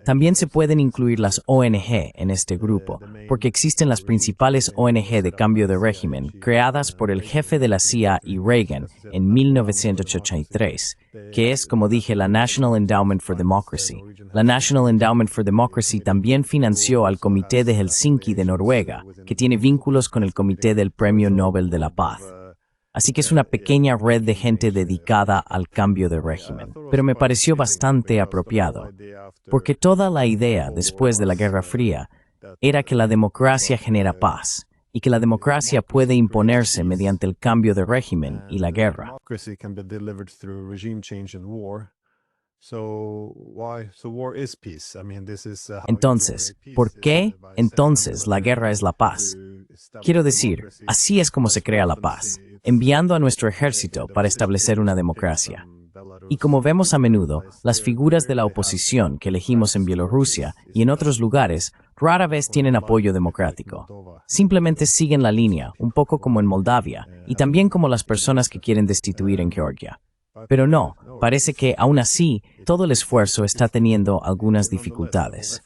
También se pueden incluir las ONG en este grupo, porque existen las principales ONG de cambio de régimen creadas por el jefe de la CIA y Reagan en 1983, que es, como dije, la National Endowment for Democracy. La National Endowment for Democracy también financió al Comité de Helsinki de Noruega, que tiene vínculos con el Comité del Premio Nobel de la Paz. Así que es una pequeña red de gente dedicada al cambio de régimen. Pero me pareció bastante apropiado, porque toda la idea después de la Guerra Fría era que la democracia genera paz y que la democracia puede imponerse mediante el cambio de régimen y la guerra. Entonces, ¿por qué entonces la guerra es la paz? Quiero decir, así es como se crea la paz, enviando a nuestro ejército para establecer una democracia. Y como vemos a menudo, las figuras de la oposición que elegimos en Bielorrusia y en otros lugares rara vez tienen apoyo democrático. Simplemente siguen la línea, un poco como en Moldavia, y también como las personas que quieren destituir en Georgia. Pero no, parece que, aún así, todo el esfuerzo está teniendo algunas dificultades.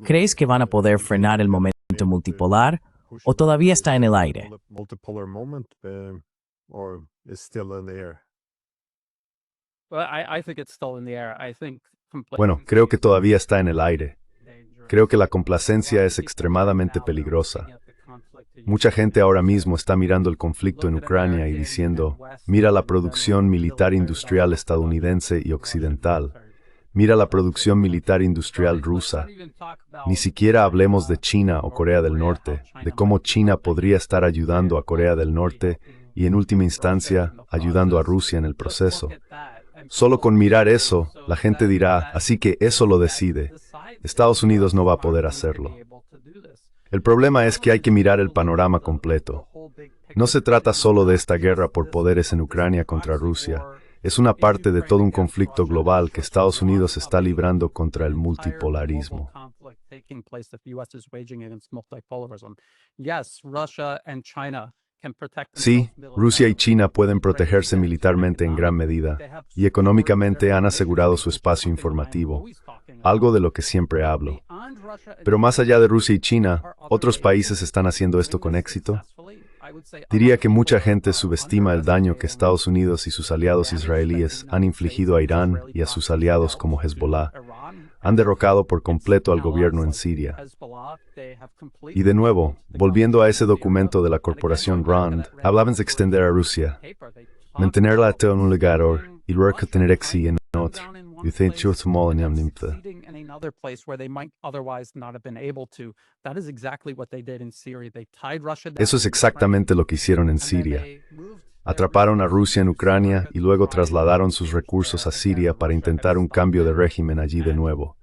¿Creéis que van a poder frenar el momento multipolar o todavía está en el aire? Bueno, creo que todavía está en el aire. Creo que la complacencia es extremadamente peligrosa. Mucha gente ahora mismo está mirando el conflicto en Ucrania y diciendo, mira la producción militar industrial estadounidense y occidental. Mira la producción militar industrial rusa. Ni siquiera hablemos de China o Corea del Norte, de cómo China podría estar ayudando a Corea del Norte y en última instancia ayudando a Rusia en el proceso. Solo con mirar eso, la gente dirá, así que eso lo decide. Estados Unidos no va a poder hacerlo. El problema es que hay que mirar el panorama completo. No se trata solo de esta guerra por poderes en Ucrania contra Rusia. Es una parte de todo un conflicto global que Estados Unidos está librando contra el multipolarismo. Sí, Rusia y China pueden protegerse militarmente en gran medida, y económicamente han asegurado su espacio informativo, algo de lo que siempre hablo. Pero más allá de Rusia y China, ¿otros países están haciendo esto con éxito? Diría que mucha gente subestima el daño que Estados Unidos y sus aliados israelíes han infligido a Irán y a sus aliados como Hezbollah. Han derrocado por completo al gobierno en Siria. Y de nuevo, volviendo a ese documento de la corporación RAND, hablaban de extender a Rusia, mantenerla en un lugar y luego tener éxito en otro. Eso es exactamente lo que hicieron en Siria. Atraparon a Rusia en Ucrania y luego trasladaron sus recursos a Siria para intentar un cambio de régimen allí de nuevo.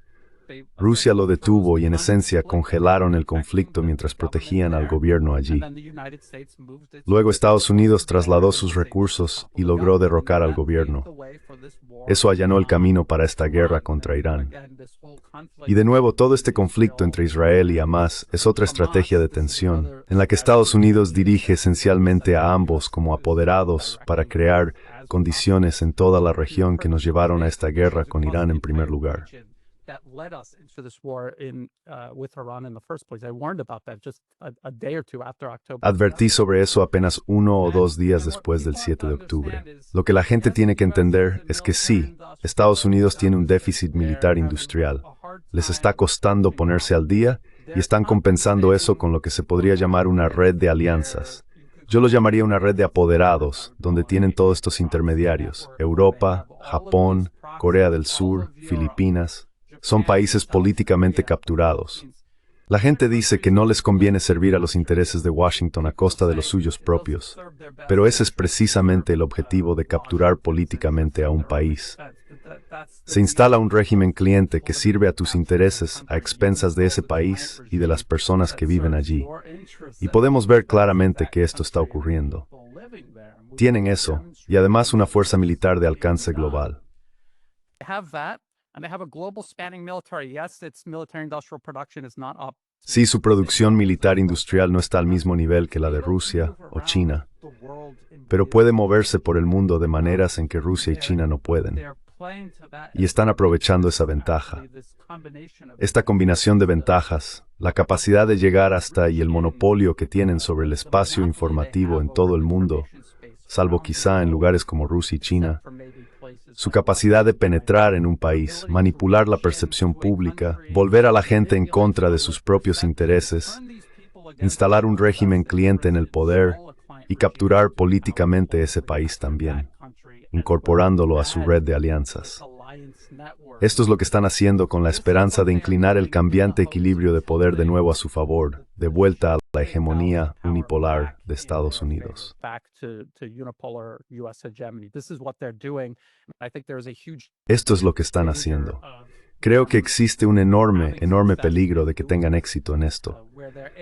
Rusia lo detuvo y en esencia congelaron el conflicto mientras protegían al gobierno allí. Luego Estados Unidos trasladó sus recursos y logró derrocar al gobierno. Eso allanó el camino para esta guerra contra Irán. Y de nuevo, todo este conflicto entre Israel y Hamás es otra estrategia de tensión, en la que Estados Unidos dirige esencialmente a ambos como apoderados para crear condiciones en toda la región que nos llevaron a esta guerra con Irán en primer lugar. that led us into this war with Iran in the first place. I warned about that just a day or two after October. Advertí sobre eso apenas 1 o 2 días después del 7 de octubre. Lo que la gente tiene que entender es que sí, Estados Unidos tiene un déficit militar industrial. Les está costando ponerse al día y están compensando eso con lo que se podría llamar una red de alianzas. Yo lo llamaría una red de apoderados, donde tienen todos estos intermediarios: Europa, Japón, Corea del Sur, Filipinas. Son países políticamente capturados. La gente dice que no les conviene servir a los intereses de Washington a costa de los suyos propios, pero ese es precisamente el objetivo de capturar políticamente a un país. Se instala un régimen cliente que sirve a tus intereses a expensas de ese país y de las personas que viven allí. Y podemos ver claramente que esto está ocurriendo. Tienen eso, y además una fuerza militar de alcance global. Sí, su producción militar industrial no está al mismo nivel que la de Rusia o China, pero puede moverse por el mundo de maneras en que Rusia y China no pueden. Y están aprovechando esa ventaja. Esta combinación de ventajas, la capacidad de llegar hasta y el monopolio que tienen sobre el espacio informativo en todo el mundo, salvo quizá en lugares como Rusia y China, su capacidad de penetrar en un país, manipular la percepción pública, volver a la gente en contra de sus propios intereses, instalar un régimen cliente en el poder y capturar políticamente ese país también, incorporándolo a su red de alianzas. Esto es lo que están haciendo con la esperanza de inclinar el cambiante equilibrio de poder de nuevo a su favor, de vuelta a la hegemonía unipolar de Estados Unidos. Esto es lo que están haciendo. Creo que existe un enorme peligro de que tengan éxito en esto,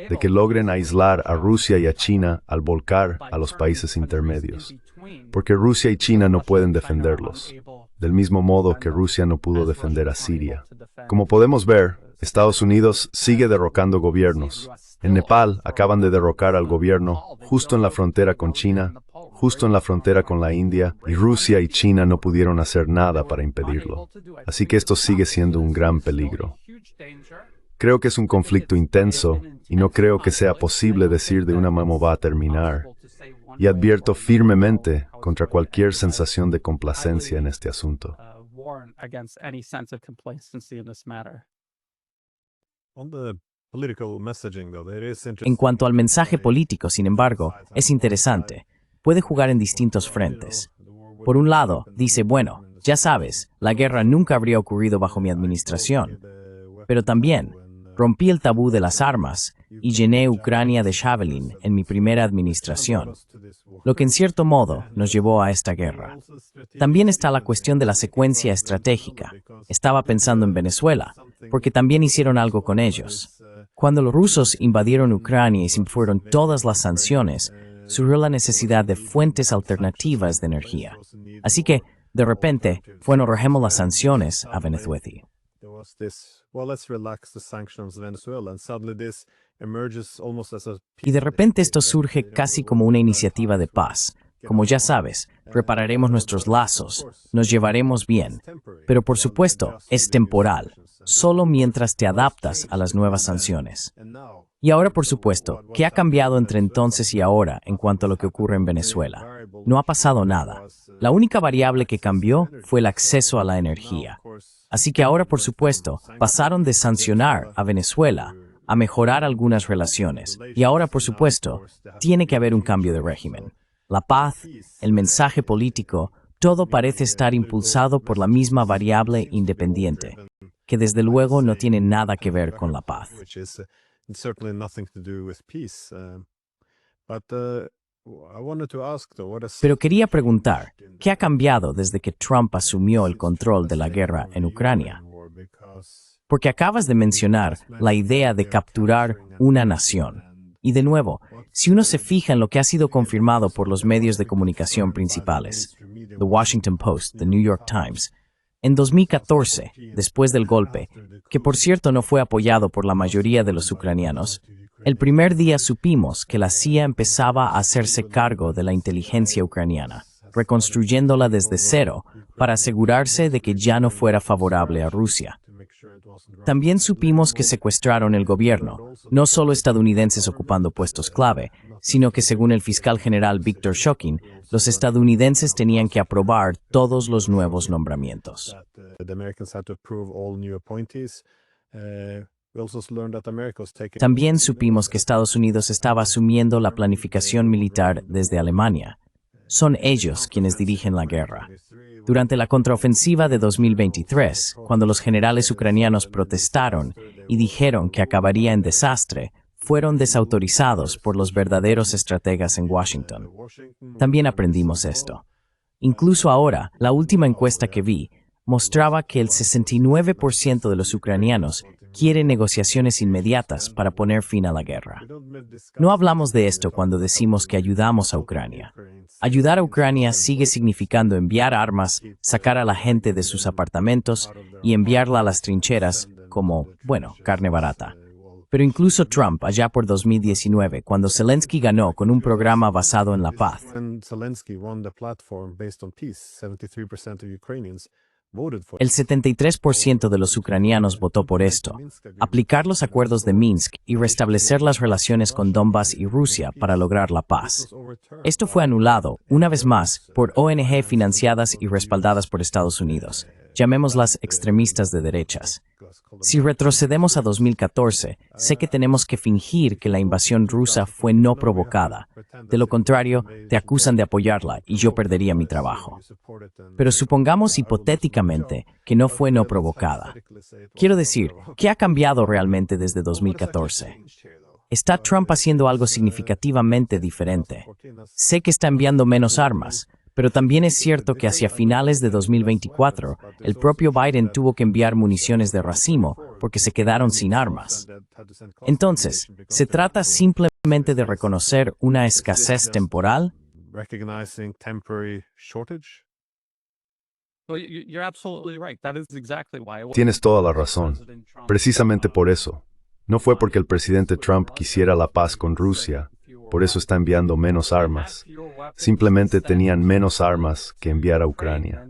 de que logren aislar a Rusia y a China al volcar a los países intermedios, porque Rusia y China no pueden defenderlos, del mismo modo que Rusia no pudo defender a Siria. Como podemos ver, Estados Unidos sigue derrocando gobiernos. En Nepal acaban de derrocar al gobierno justo en la frontera con China, justo en la frontera con la India, y Rusia y China no pudieron hacer nada para impedirlo. Así que esto sigue siendo un gran peligro. Creo que es un conflicto intenso y no creo que sea posible decir de una manera va a terminar. Y advierto firmemente contra cualquier sensación de complacencia en este asunto. En cuanto al mensaje político, sin embargo, es interesante. Puede jugar en distintos frentes. Por un lado, dice, bueno, ya sabes, la guerra nunca habría ocurrido bajo mi administración. Pero también, rompí el tabú de las armas y llené Ucrania de Javelin en mi primera administración, lo que en cierto modo nos llevó a esta guerra. También está la cuestión de la secuencia estratégica. Estaba pensando en Venezuela, porque también hicieron algo con ellos. Cuando los rusos invadieron Ucrania y se fueron todas las sanciones, surgió la necesidad de fuentes alternativas de energía. Así que, de repente, bueno, rajemos las sanciones a Venezuela. Y de repente esto surge casi como una iniciativa de paz. Como ya sabes, repararemos nuestros lazos, nos llevaremos bien. Pero por supuesto, es temporal, solo mientras te adaptas a las nuevas sanciones. Y ahora, por supuesto, ¿qué ha cambiado entre entonces y ahora en cuanto a lo que ocurre en Venezuela? No ha pasado nada. La única variable que cambió fue el acceso a la energía. Así que ahora, por supuesto, pasaron de sancionar a Venezuela a mejorar algunas relaciones. Y ahora, por supuesto, tiene que haber un cambio de régimen. La paz, el mensaje político, todo parece estar impulsado por la misma variable independiente, que desde luego no tiene nada que ver con la paz. Pero quería preguntar, ¿qué ha cambiado desde que Trump asumió el control de la guerra en Ucrania? Porque acabas de mencionar la idea de capturar una nación. Y de nuevo, si uno se fija en lo que ha sido confirmado por los medios de comunicación principales, The Washington Post, The New York Times, en 2014, después del golpe, que por cierto no fue apoyado por la mayoría de los ucranianos, el primer día supimos que la CIA empezaba a hacerse cargo de la inteligencia ucraniana, reconstruyéndola desde cero para asegurarse de que ya no fuera favorable a Rusia. También supimos que secuestraron el gobierno, no solo estadounidenses ocupando puestos clave, sino que según el fiscal general Victor Shokin, los estadounidenses tenían que aprobar todos los nuevos nombramientos. También supimos que Estados Unidos estaba asumiendo la planificación militar desde Alemania. Son ellos quienes dirigen la guerra. Durante la contraofensiva de 2023, cuando los generales ucranianos protestaron y dijeron que acabaría en desastre, fueron desautorizados por los verdaderos estrategas en Washington. También aprendimos esto. Incluso ahora, la última encuesta que vi mostraba que el 69% de los ucranianos quiere negociaciones inmediatas para poner fin a la guerra. No hablamos de esto cuando decimos que ayudamos a Ucrania. Ayudar a Ucrania sigue significando enviar armas, sacar a la gente de sus apartamentos y enviarla a las trincheras como, carne barata. Pero incluso Trump, allá por 2019, cuando Zelensky ganó con un programa basado en la paz, el 73% de los ucranianos votó por esto, aplicar los acuerdos de Minsk y restablecer las relaciones con Donbass y Rusia para lograr la paz. Esto fue anulado, una vez más, por ONG financiadas y respaldadas por Estados Unidos, llamémoslas extremistas de derechas. Si retrocedemos a 2014, sé que tenemos que fingir que la invasión rusa fue no provocada. De lo contrario, te acusan de apoyarla y yo perdería mi trabajo. Pero supongamos hipotéticamente que no fue no provocada. Quiero decir, ¿qué ha cambiado realmente desde 2014? ¿Está Trump haciendo algo significativamente diferente? Sé que está enviando menos armas, pero también es cierto que hacia finales de 2024, el propio Biden tuvo que enviar municiones de racimo porque se quedaron sin armas. Entonces, ¿se trata simplemente de reconocer una escasez temporal? Tienes toda la razón. Precisamente por eso. No fue porque el presidente Trump quisiera la paz con Rusia. Por eso está enviando menos armas. Simplemente tenían menos armas que enviar a Ucrania.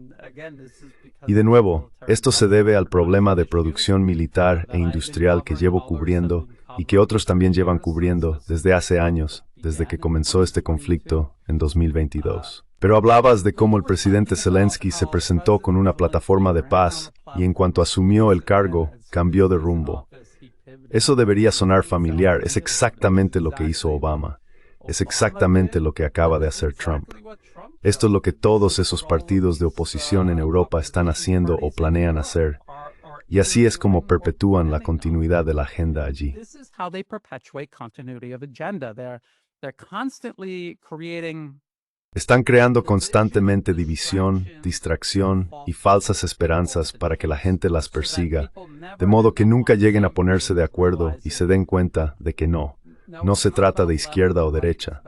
Y de nuevo, esto se debe al problema de producción militar e industrial que llevo cubriendo y que otros también llevan cubriendo desde hace años, desde que comenzó este conflicto en 2022. Pero hablabas de cómo el presidente Zelensky se presentó con una plataforma de paz y en cuanto asumió el cargo, cambió de rumbo. Eso debería sonar familiar, es exactamente lo que hizo Obama. Es exactamente lo que acaba de hacer Trump. Esto es lo que todos esos partidos de oposición en Europa están haciendo o planean hacer. Y así es como perpetúan la continuidad de la agenda allí. Están creando constantemente división, distracción y falsas esperanzas para que la gente las persiga, de modo que nunca lleguen a ponerse de acuerdo y se den cuenta de que no se trata de izquierda o derecha.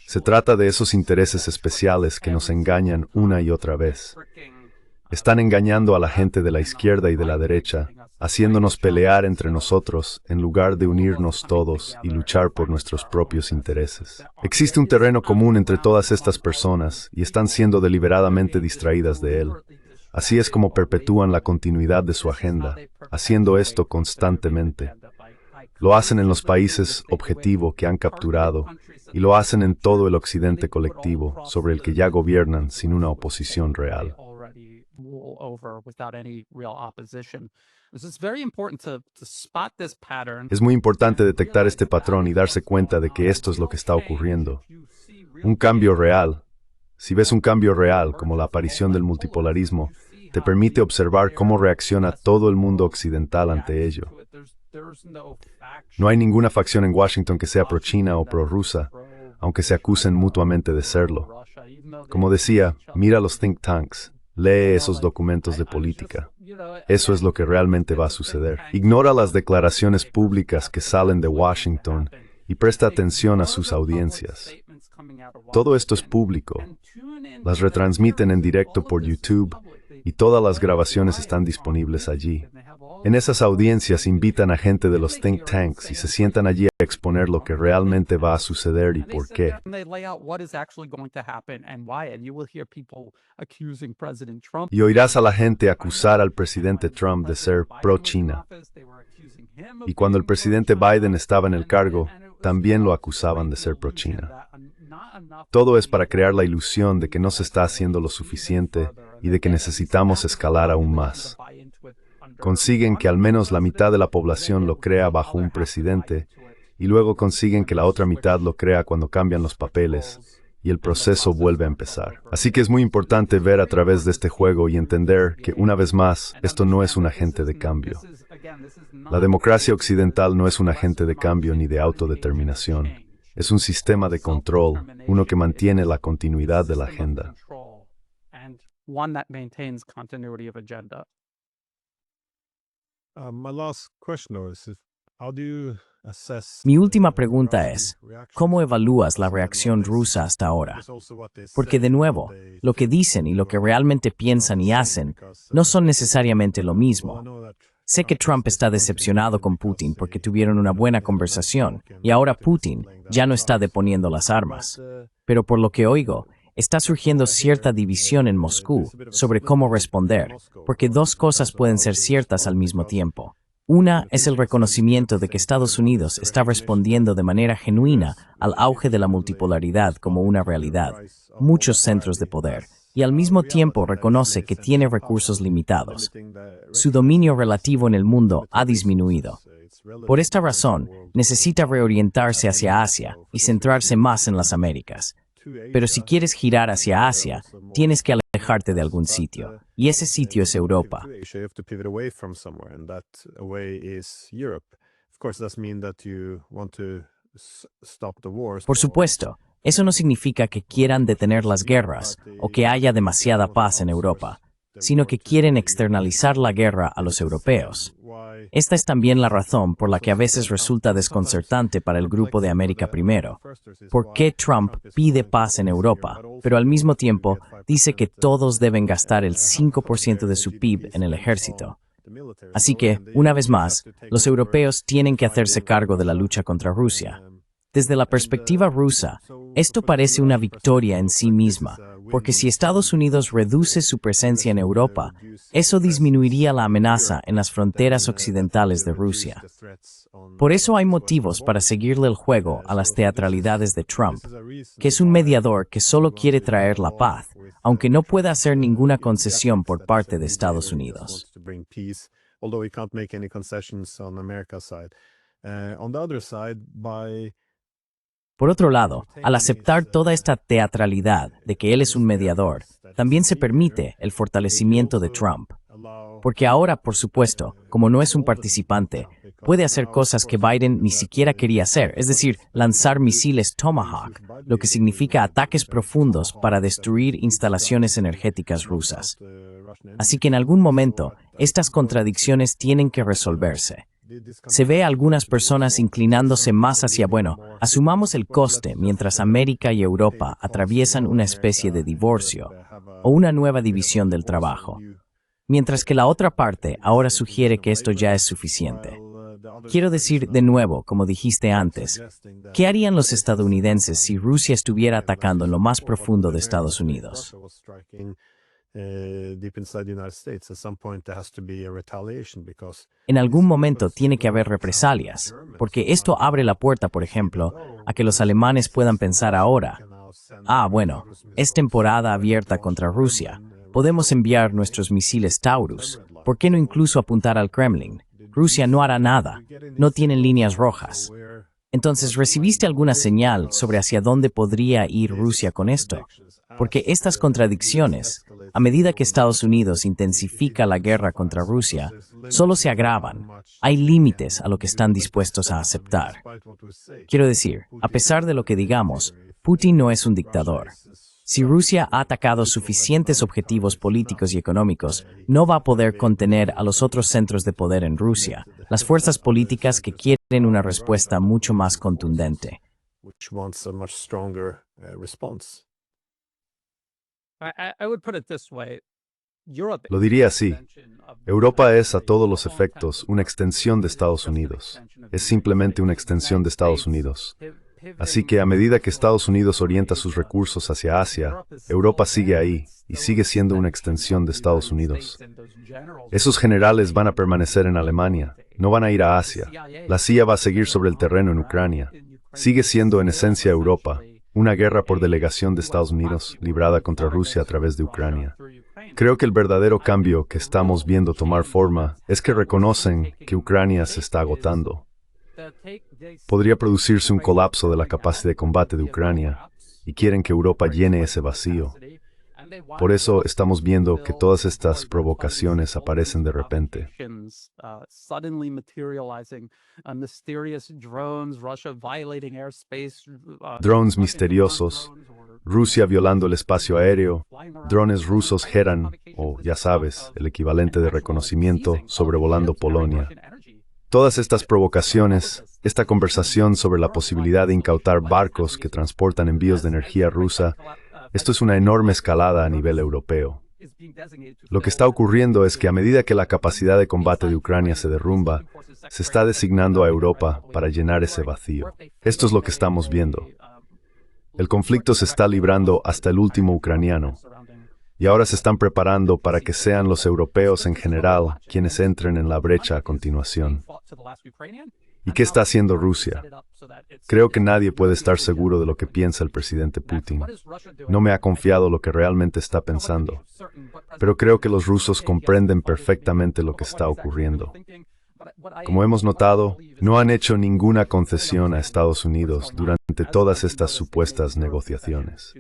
Se trata de esos intereses especiales que nos engañan una y otra vez. Están engañando a la gente de la izquierda y de la derecha, haciéndonos pelear entre nosotros en lugar de unirnos todos y luchar por nuestros propios intereses. Existe un terreno común entre todas estas personas y están siendo deliberadamente distraídas de él. Así es como perpetúan la continuidad de su agenda, haciendo esto constantemente. Lo hacen en los países objetivo que han capturado y lo hacen en todo el occidente colectivo sobre el que ya gobiernan sin una oposición real. Es muy importante detectar este patrón y darse cuenta de que esto es lo que está ocurriendo. Un cambio real. Si ves un cambio real, como la aparición del multipolarismo, te permite observar cómo reacciona todo el mundo occidental ante ello. No hay ninguna facción en Washington que sea pro-China o pro-rusa, aunque se acusen mutuamente de serlo. Como decía, mira los think tanks, lee esos documentos de política. Eso es lo que realmente va a suceder. Ignora las declaraciones públicas que salen de Washington y presta atención a sus audiencias. Todo esto es público. Las retransmiten en directo por YouTube y todas las grabaciones están disponibles allí. En esas audiencias invitan a gente de los think tanks y se sientan allí a exponer lo que realmente va a suceder y por qué. Y oirás a la gente acusar al presidente Trump de ser pro-China. Y cuando el presidente Biden estaba en el cargo, también lo acusaban de ser pro-China. Todo es para crear la ilusión de que no se está haciendo lo suficiente y de que necesitamos escalar aún más. Consiguen que al menos la mitad de la población lo crea bajo un presidente y luego consiguen que la otra mitad lo crea cuando cambian los papeles y el proceso vuelve a empezar. Así que es muy importante ver a través de este juego y entender que, una vez más, esto no es un agente de cambio. La democracia occidental no es un agente de cambio ni de autodeterminación. Es un sistema de control, uno que mantiene la continuidad de la agenda. My last question though is how do you assess Mi última pregunta es, ¿cómo evalúas la reacción rusa hasta ahora? Porque de nuevo, lo que dicen y lo que realmente piensan y hacen no son necesariamente lo mismo. Sé que Trump está decepcionado con Putin porque tuvieron una buena conversación y ahora Putin ya no está deponiendo las armas. Pero por lo que oigo, está surgiendo cierta división en Moscú sobre cómo responder, porque dos cosas pueden ser ciertas al mismo tiempo. Una es el reconocimiento de que Estados Unidos está respondiendo de manera genuina al auge de la multipolaridad como una realidad, muchos centros de poder, y al mismo tiempo reconoce que tiene recursos limitados. Su dominio relativo en el mundo ha disminuido. Por esta razón, necesita reorientarse hacia Asia y centrarse más en las Américas. Pero si quieres girar hacia Asia, tienes que alejarte de algún sitio, y ese sitio es Europa. Por supuesto, eso no significa que quieran detener las guerras o que haya demasiada paz en Europa, sino que quieren externalizar la guerra a los europeos. Esta es también la razón por la que a veces resulta desconcertante para el grupo de América Primero. ¿Por qué Trump pide paz en Europa, pero al mismo tiempo dice que todos deben gastar el 5% de su PIB en el ejército? Así que, una vez más, los europeos tienen que hacerse cargo de la lucha contra Rusia. Desde la perspectiva rusa, esto parece una victoria en sí misma, porque si Estados Unidos reduce su presencia en Europa, eso disminuiría la amenaza en las fronteras occidentales de Rusia. Por eso hay motivos para seguirle el juego a las teatralidades de Trump, que es un mediador que solo quiere traer la paz, aunque no pueda hacer ninguna concesión por parte de Estados Unidos. Por otro lado, al aceptar toda esta teatralidad de que él es un mediador, también se permite el fortalecimiento de Trump. Porque ahora, por supuesto, como no es un participante, puede hacer cosas que Biden ni siquiera quería hacer, es decir, lanzar misiles Tomahawk, lo que significa ataques profundos para destruir instalaciones energéticas rusas. Así que en algún momento, estas contradicciones tienen que resolverse. Se ve a algunas personas inclinándose más hacia, asumamos el coste mientras América y Europa atraviesan una especie de divorcio o una nueva división del trabajo, mientras que la otra parte ahora sugiere que esto ya es suficiente. Quiero decir de nuevo, como dijiste antes, ¿qué harían los estadounidenses si Rusia estuviera atacando en lo más profundo de Estados Unidos? En algún momento tiene que haber represalias, porque esto abre la puerta, por ejemplo, a que los alemanes puedan pensar ahora, es temporada abierta contra Rusia, podemos enviar nuestros misiles Taurus, ¿por qué no incluso apuntar al Kremlin? Rusia no hará nada, no tienen líneas rojas. Entonces, ¿recibiste alguna señal sobre hacia dónde podría ir Rusia con esto? Porque estas contradicciones, a medida que Estados Unidos intensifica la guerra contra Rusia, solo se agravan. Hay límites a lo que están dispuestos a aceptar. Quiero decir, a pesar de lo que digamos, Putin no es un dictador. Si Rusia ha atacado suficientes objetivos políticos y económicos, no va a poder contener a los otros centros de poder en Rusia, las fuerzas políticas que quieren una respuesta mucho más contundente. I would put it this way. Lo diría así. Europa es, a todos los efectos, una extensión de Estados Unidos. Es simplemente una extensión de Estados Unidos. Así que a medida que Estados Unidos orienta sus recursos hacia Asia, Europa sigue ahí y sigue siendo una extensión de Estados Unidos. Esos generales van a permanecer en Alemania, no van a ir a Asia. La CIA va a seguir sobre el terreno en Ucrania. Sigue siendo en esencia Europa, una guerra por delegación de Estados Unidos librada contra Rusia a través de Ucrania. Creo que el verdadero cambio que estamos viendo tomar forma es que reconocen que Ucrania se está agotando. Podría producirse un colapso de la capacidad de combate de Ucrania y quieren que Europa llene ese vacío. Por eso estamos viendo que todas estas provocaciones aparecen de repente. Drones misteriosos, Rusia violando el espacio aéreo, drones rusos Heran, o ya sabes, el equivalente de reconocimiento, sobrevolando Polonia. Todas estas provocaciones, esta conversación sobre la posibilidad de incautar barcos que transportan envíos de energía rusa, esto es una enorme escalada a nivel europeo. Lo que está ocurriendo es que a medida que la capacidad de combate de Ucrania se derrumba, se está designando a Europa para llenar ese vacío. Esto es lo que estamos viendo. El conflicto se está librando hasta el último ucraniano. Y ahora se están preparando para que sean los europeos en general quienes entren en la brecha a continuación. ¿Y qué está haciendo Rusia? Creo que nadie puede estar seguro de lo que piensa el presidente Putin. No me ha confiado lo que realmente está pensando. Pero creo que los rusos comprenden perfectamente lo que está ocurriendo. Como hemos notado, no han hecho ninguna concesión a Estados Unidos durante todas estas supuestas negociaciones.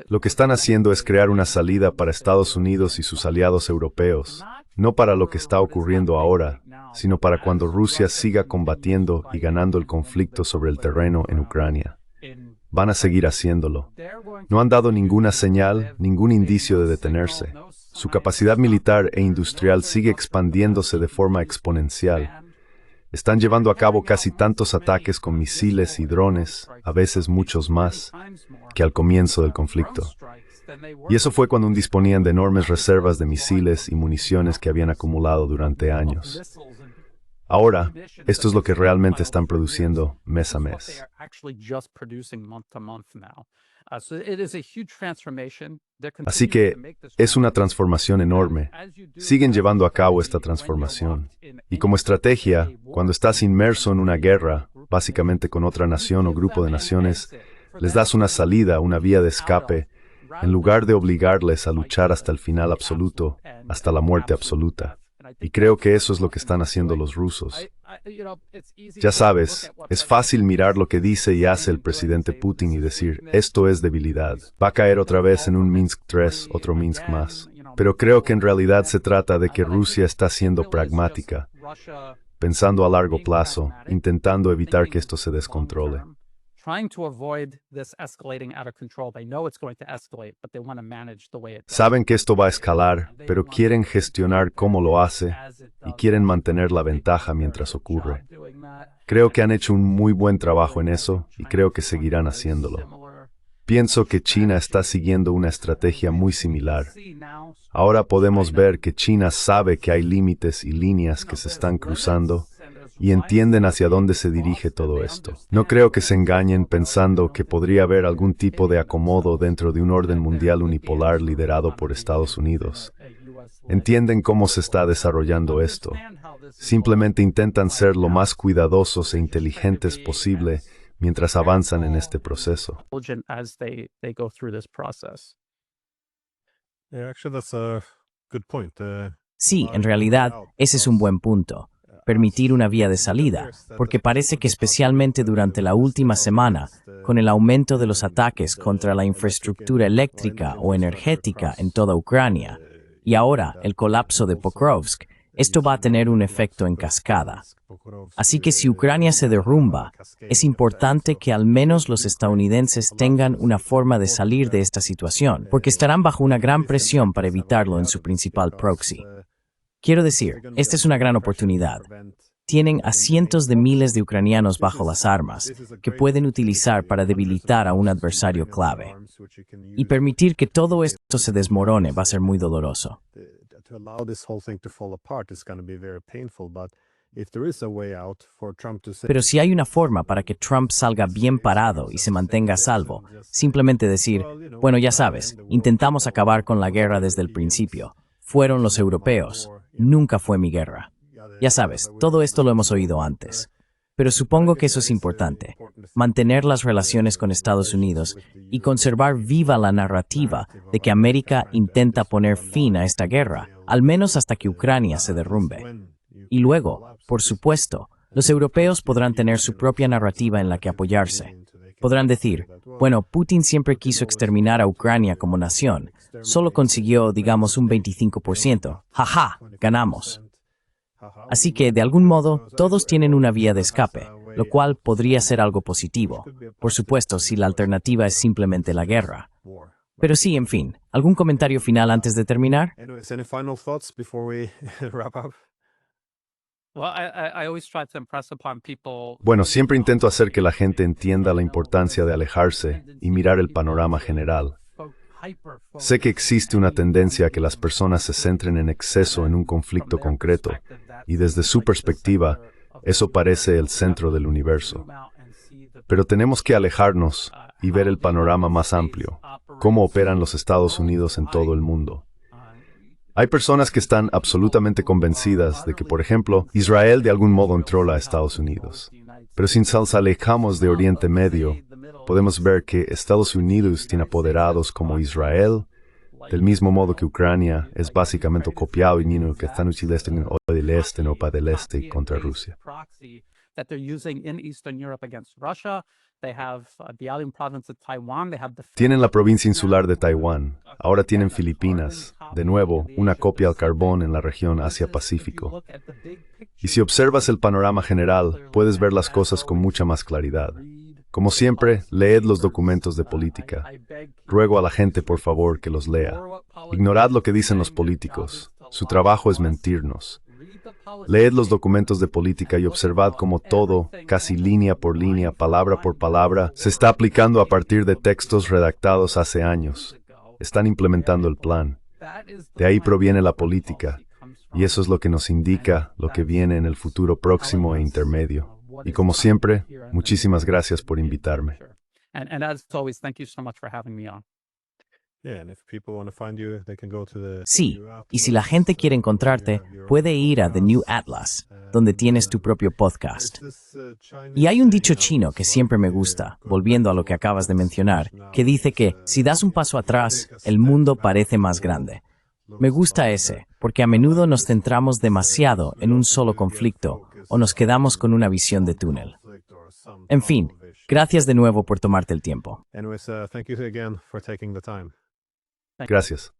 Lo que están haciendo es crear una salida para Estados Unidos y sus aliados europeos, no para lo que está ocurriendo ahora, sino para cuando Rusia siga combatiendo y ganando el conflicto sobre el terreno en Ucrania. Van a seguir haciéndolo. No han dado ninguna señal, ningún indicio de detenerse. Su capacidad militar e industrial sigue expandiéndose de forma exponencial. Están llevando a cabo casi tantos ataques con misiles y drones, a veces muchos más, que al comienzo del conflicto. Y eso fue cuando disponían de enormes reservas de misiles y municiones que habían acumulado durante años. Ahora, esto es lo que realmente están produciendo mes a mes. Así que es una transformación enorme. Siguen llevando a cabo esta transformación. Y como estrategia, cuando estás inmerso en una guerra, básicamente con otra nación o grupo de naciones, les das una salida, una vía de escape, en lugar de obligarles a luchar hasta el final absoluto, hasta la muerte absoluta. Y creo que eso es lo que están haciendo los rusos. Ya sabes, es fácil mirar lo que dice y hace el presidente Putin y decir, esto es debilidad. Va a caer otra vez en un Minsk 3, otro Minsk más. Pero creo que en realidad se trata de que Rusia está siendo pragmática, pensando a largo plazo, intentando evitar que esto se descontrole. Saben que esto va a escalar, pero quieren gestionar cómo lo hace y quieren mantener la ventaja mientras ocurre. Creo que han hecho un muy buen trabajo en eso y creo que seguirán haciéndolo. Pienso que China está siguiendo una estrategia muy similar. Ahora podemos ver que China sabe que hay límites y líneas que se están cruzando y entienden hacia dónde se dirige todo esto. No creo que se engañen pensando que podría haber algún tipo de acomodo dentro de un orden mundial unipolar liderado por Estados Unidos. Entienden cómo se está desarrollando esto. Simplemente intentan ser lo más cuidadosos e inteligentes posible mientras avanzan en este proceso. Sí, en realidad, ese es un buen punto. Permitir una vía de salida, porque parece que especialmente durante la última semana, con el aumento de los ataques contra la infraestructura eléctrica o energética en toda Ucrania, y ahora el colapso de Pokrovsk, esto va a tener un efecto en cascada. Así que si Ucrania se derrumba, es importante que al menos los estadounidenses tengan una forma de salir de esta situación, porque estarán bajo una gran presión para evitarlo en su principal proxy. Quiero decir, esta es una gran oportunidad. tienen a cientos de miles de ucranianos bajo las armas, que pueden utilizar para debilitar a un adversario clave. Y permitir que todo esto se desmorone va a ser muy doloroso. To allow this whole thing to fall apart is going to be very painful, but if there is a way out for Trump to say, Pero si hay una forma para que Trump salga bien parado y se mantenga a salvo, simplemente decir, bueno, ya sabes, intentamos acabar con la guerra desde el principio. Fueron los europeos. Nunca fue mi guerra. Ya sabes, todo esto lo hemos oído antes. Pero supongo que eso es importante, mantener las relaciones con Estados Unidos y conservar viva la narrativa de que América intenta poner fin a esta guerra, al menos hasta que Ucrania se derrumbe. Y luego, por supuesto, los europeos podrán tener su propia narrativa en la que apoyarse. Podrán decir, bueno, Putin siempre quiso exterminar a Ucrania como nación, solo consiguió, digamos, un 25%. ¡Jaja! Ganamos. Así que, de algún modo, todos tienen una vía de escape, lo cual podría ser algo positivo. Por supuesto, si la alternativa es simplemente la guerra. Pero sí, en fin, ¿algún comentario final antes de terminar? anyways, any final thoughts before we wrap up? Well, I always try to impress upon people. Bueno, siempre intento hacer que la gente entienda la importancia de alejarse y mirar el panorama general. Sé que existe una tendencia a que las personas se centren en exceso en un conflicto concreto, y desde su perspectiva, eso parece el centro del universo. Pero tenemos que alejarnos y ver el panorama más amplio, cómo operan los Estados Unidos en todo el mundo. Hay personas que están absolutamente convencidas de que, por ejemplo, Israel de algún modo controla a Estados Unidos. Pero si nos alejamos de Oriente Medio, podemos ver que Estados Unidos tiene apoderados como Israel, del mismo modo que Ucrania es básicamente copiado y niño que están utilizando en el del este, no para del este contra Rusia. That they're using in Eastern Europe against Russia. They have the island province of Taiwan. They have the Tienen la provincia insular de Taiwán, ahora tienen Filipinas, de nuevo, una copia al carbón en la región Asia-Pacífico. Y si observas el panorama general, puedes ver las cosas con mucha más claridad. Como siempre, leed los documentos de política. Ruego a la gente, por favor, que los lea. Ignorad lo que dicen los políticos. Su trabajo es mentirnos. Leed los documentos de política y observad cómo todo, casi línea por línea, palabra por palabra, se está aplicando a partir de textos redactados hace años. Están implementando el plan. De ahí proviene la política, y eso es lo que nos indica lo que viene en el futuro próximo e intermedio. Y como siempre, muchísimas gracias por invitarme. And as always, thank you so much for having me on. Yeah, and if people want to find you, they can go to the Sí, y si la gente quiere encontrarte, puede ir a The New Atlas, donde tienes tu propio podcast. Y hay un dicho chino que siempre me gusta, volviendo a lo que acabas de mencionar, que dice que si das un paso atrás, el mundo parece más grande. Me gusta ese, porque a menudo nos centramos demasiado en un solo conflicto o nos quedamos con una visión de túnel. En fin, gracias de nuevo por tomarte el tiempo. Anyways, thank you again for taking the time. Gracias.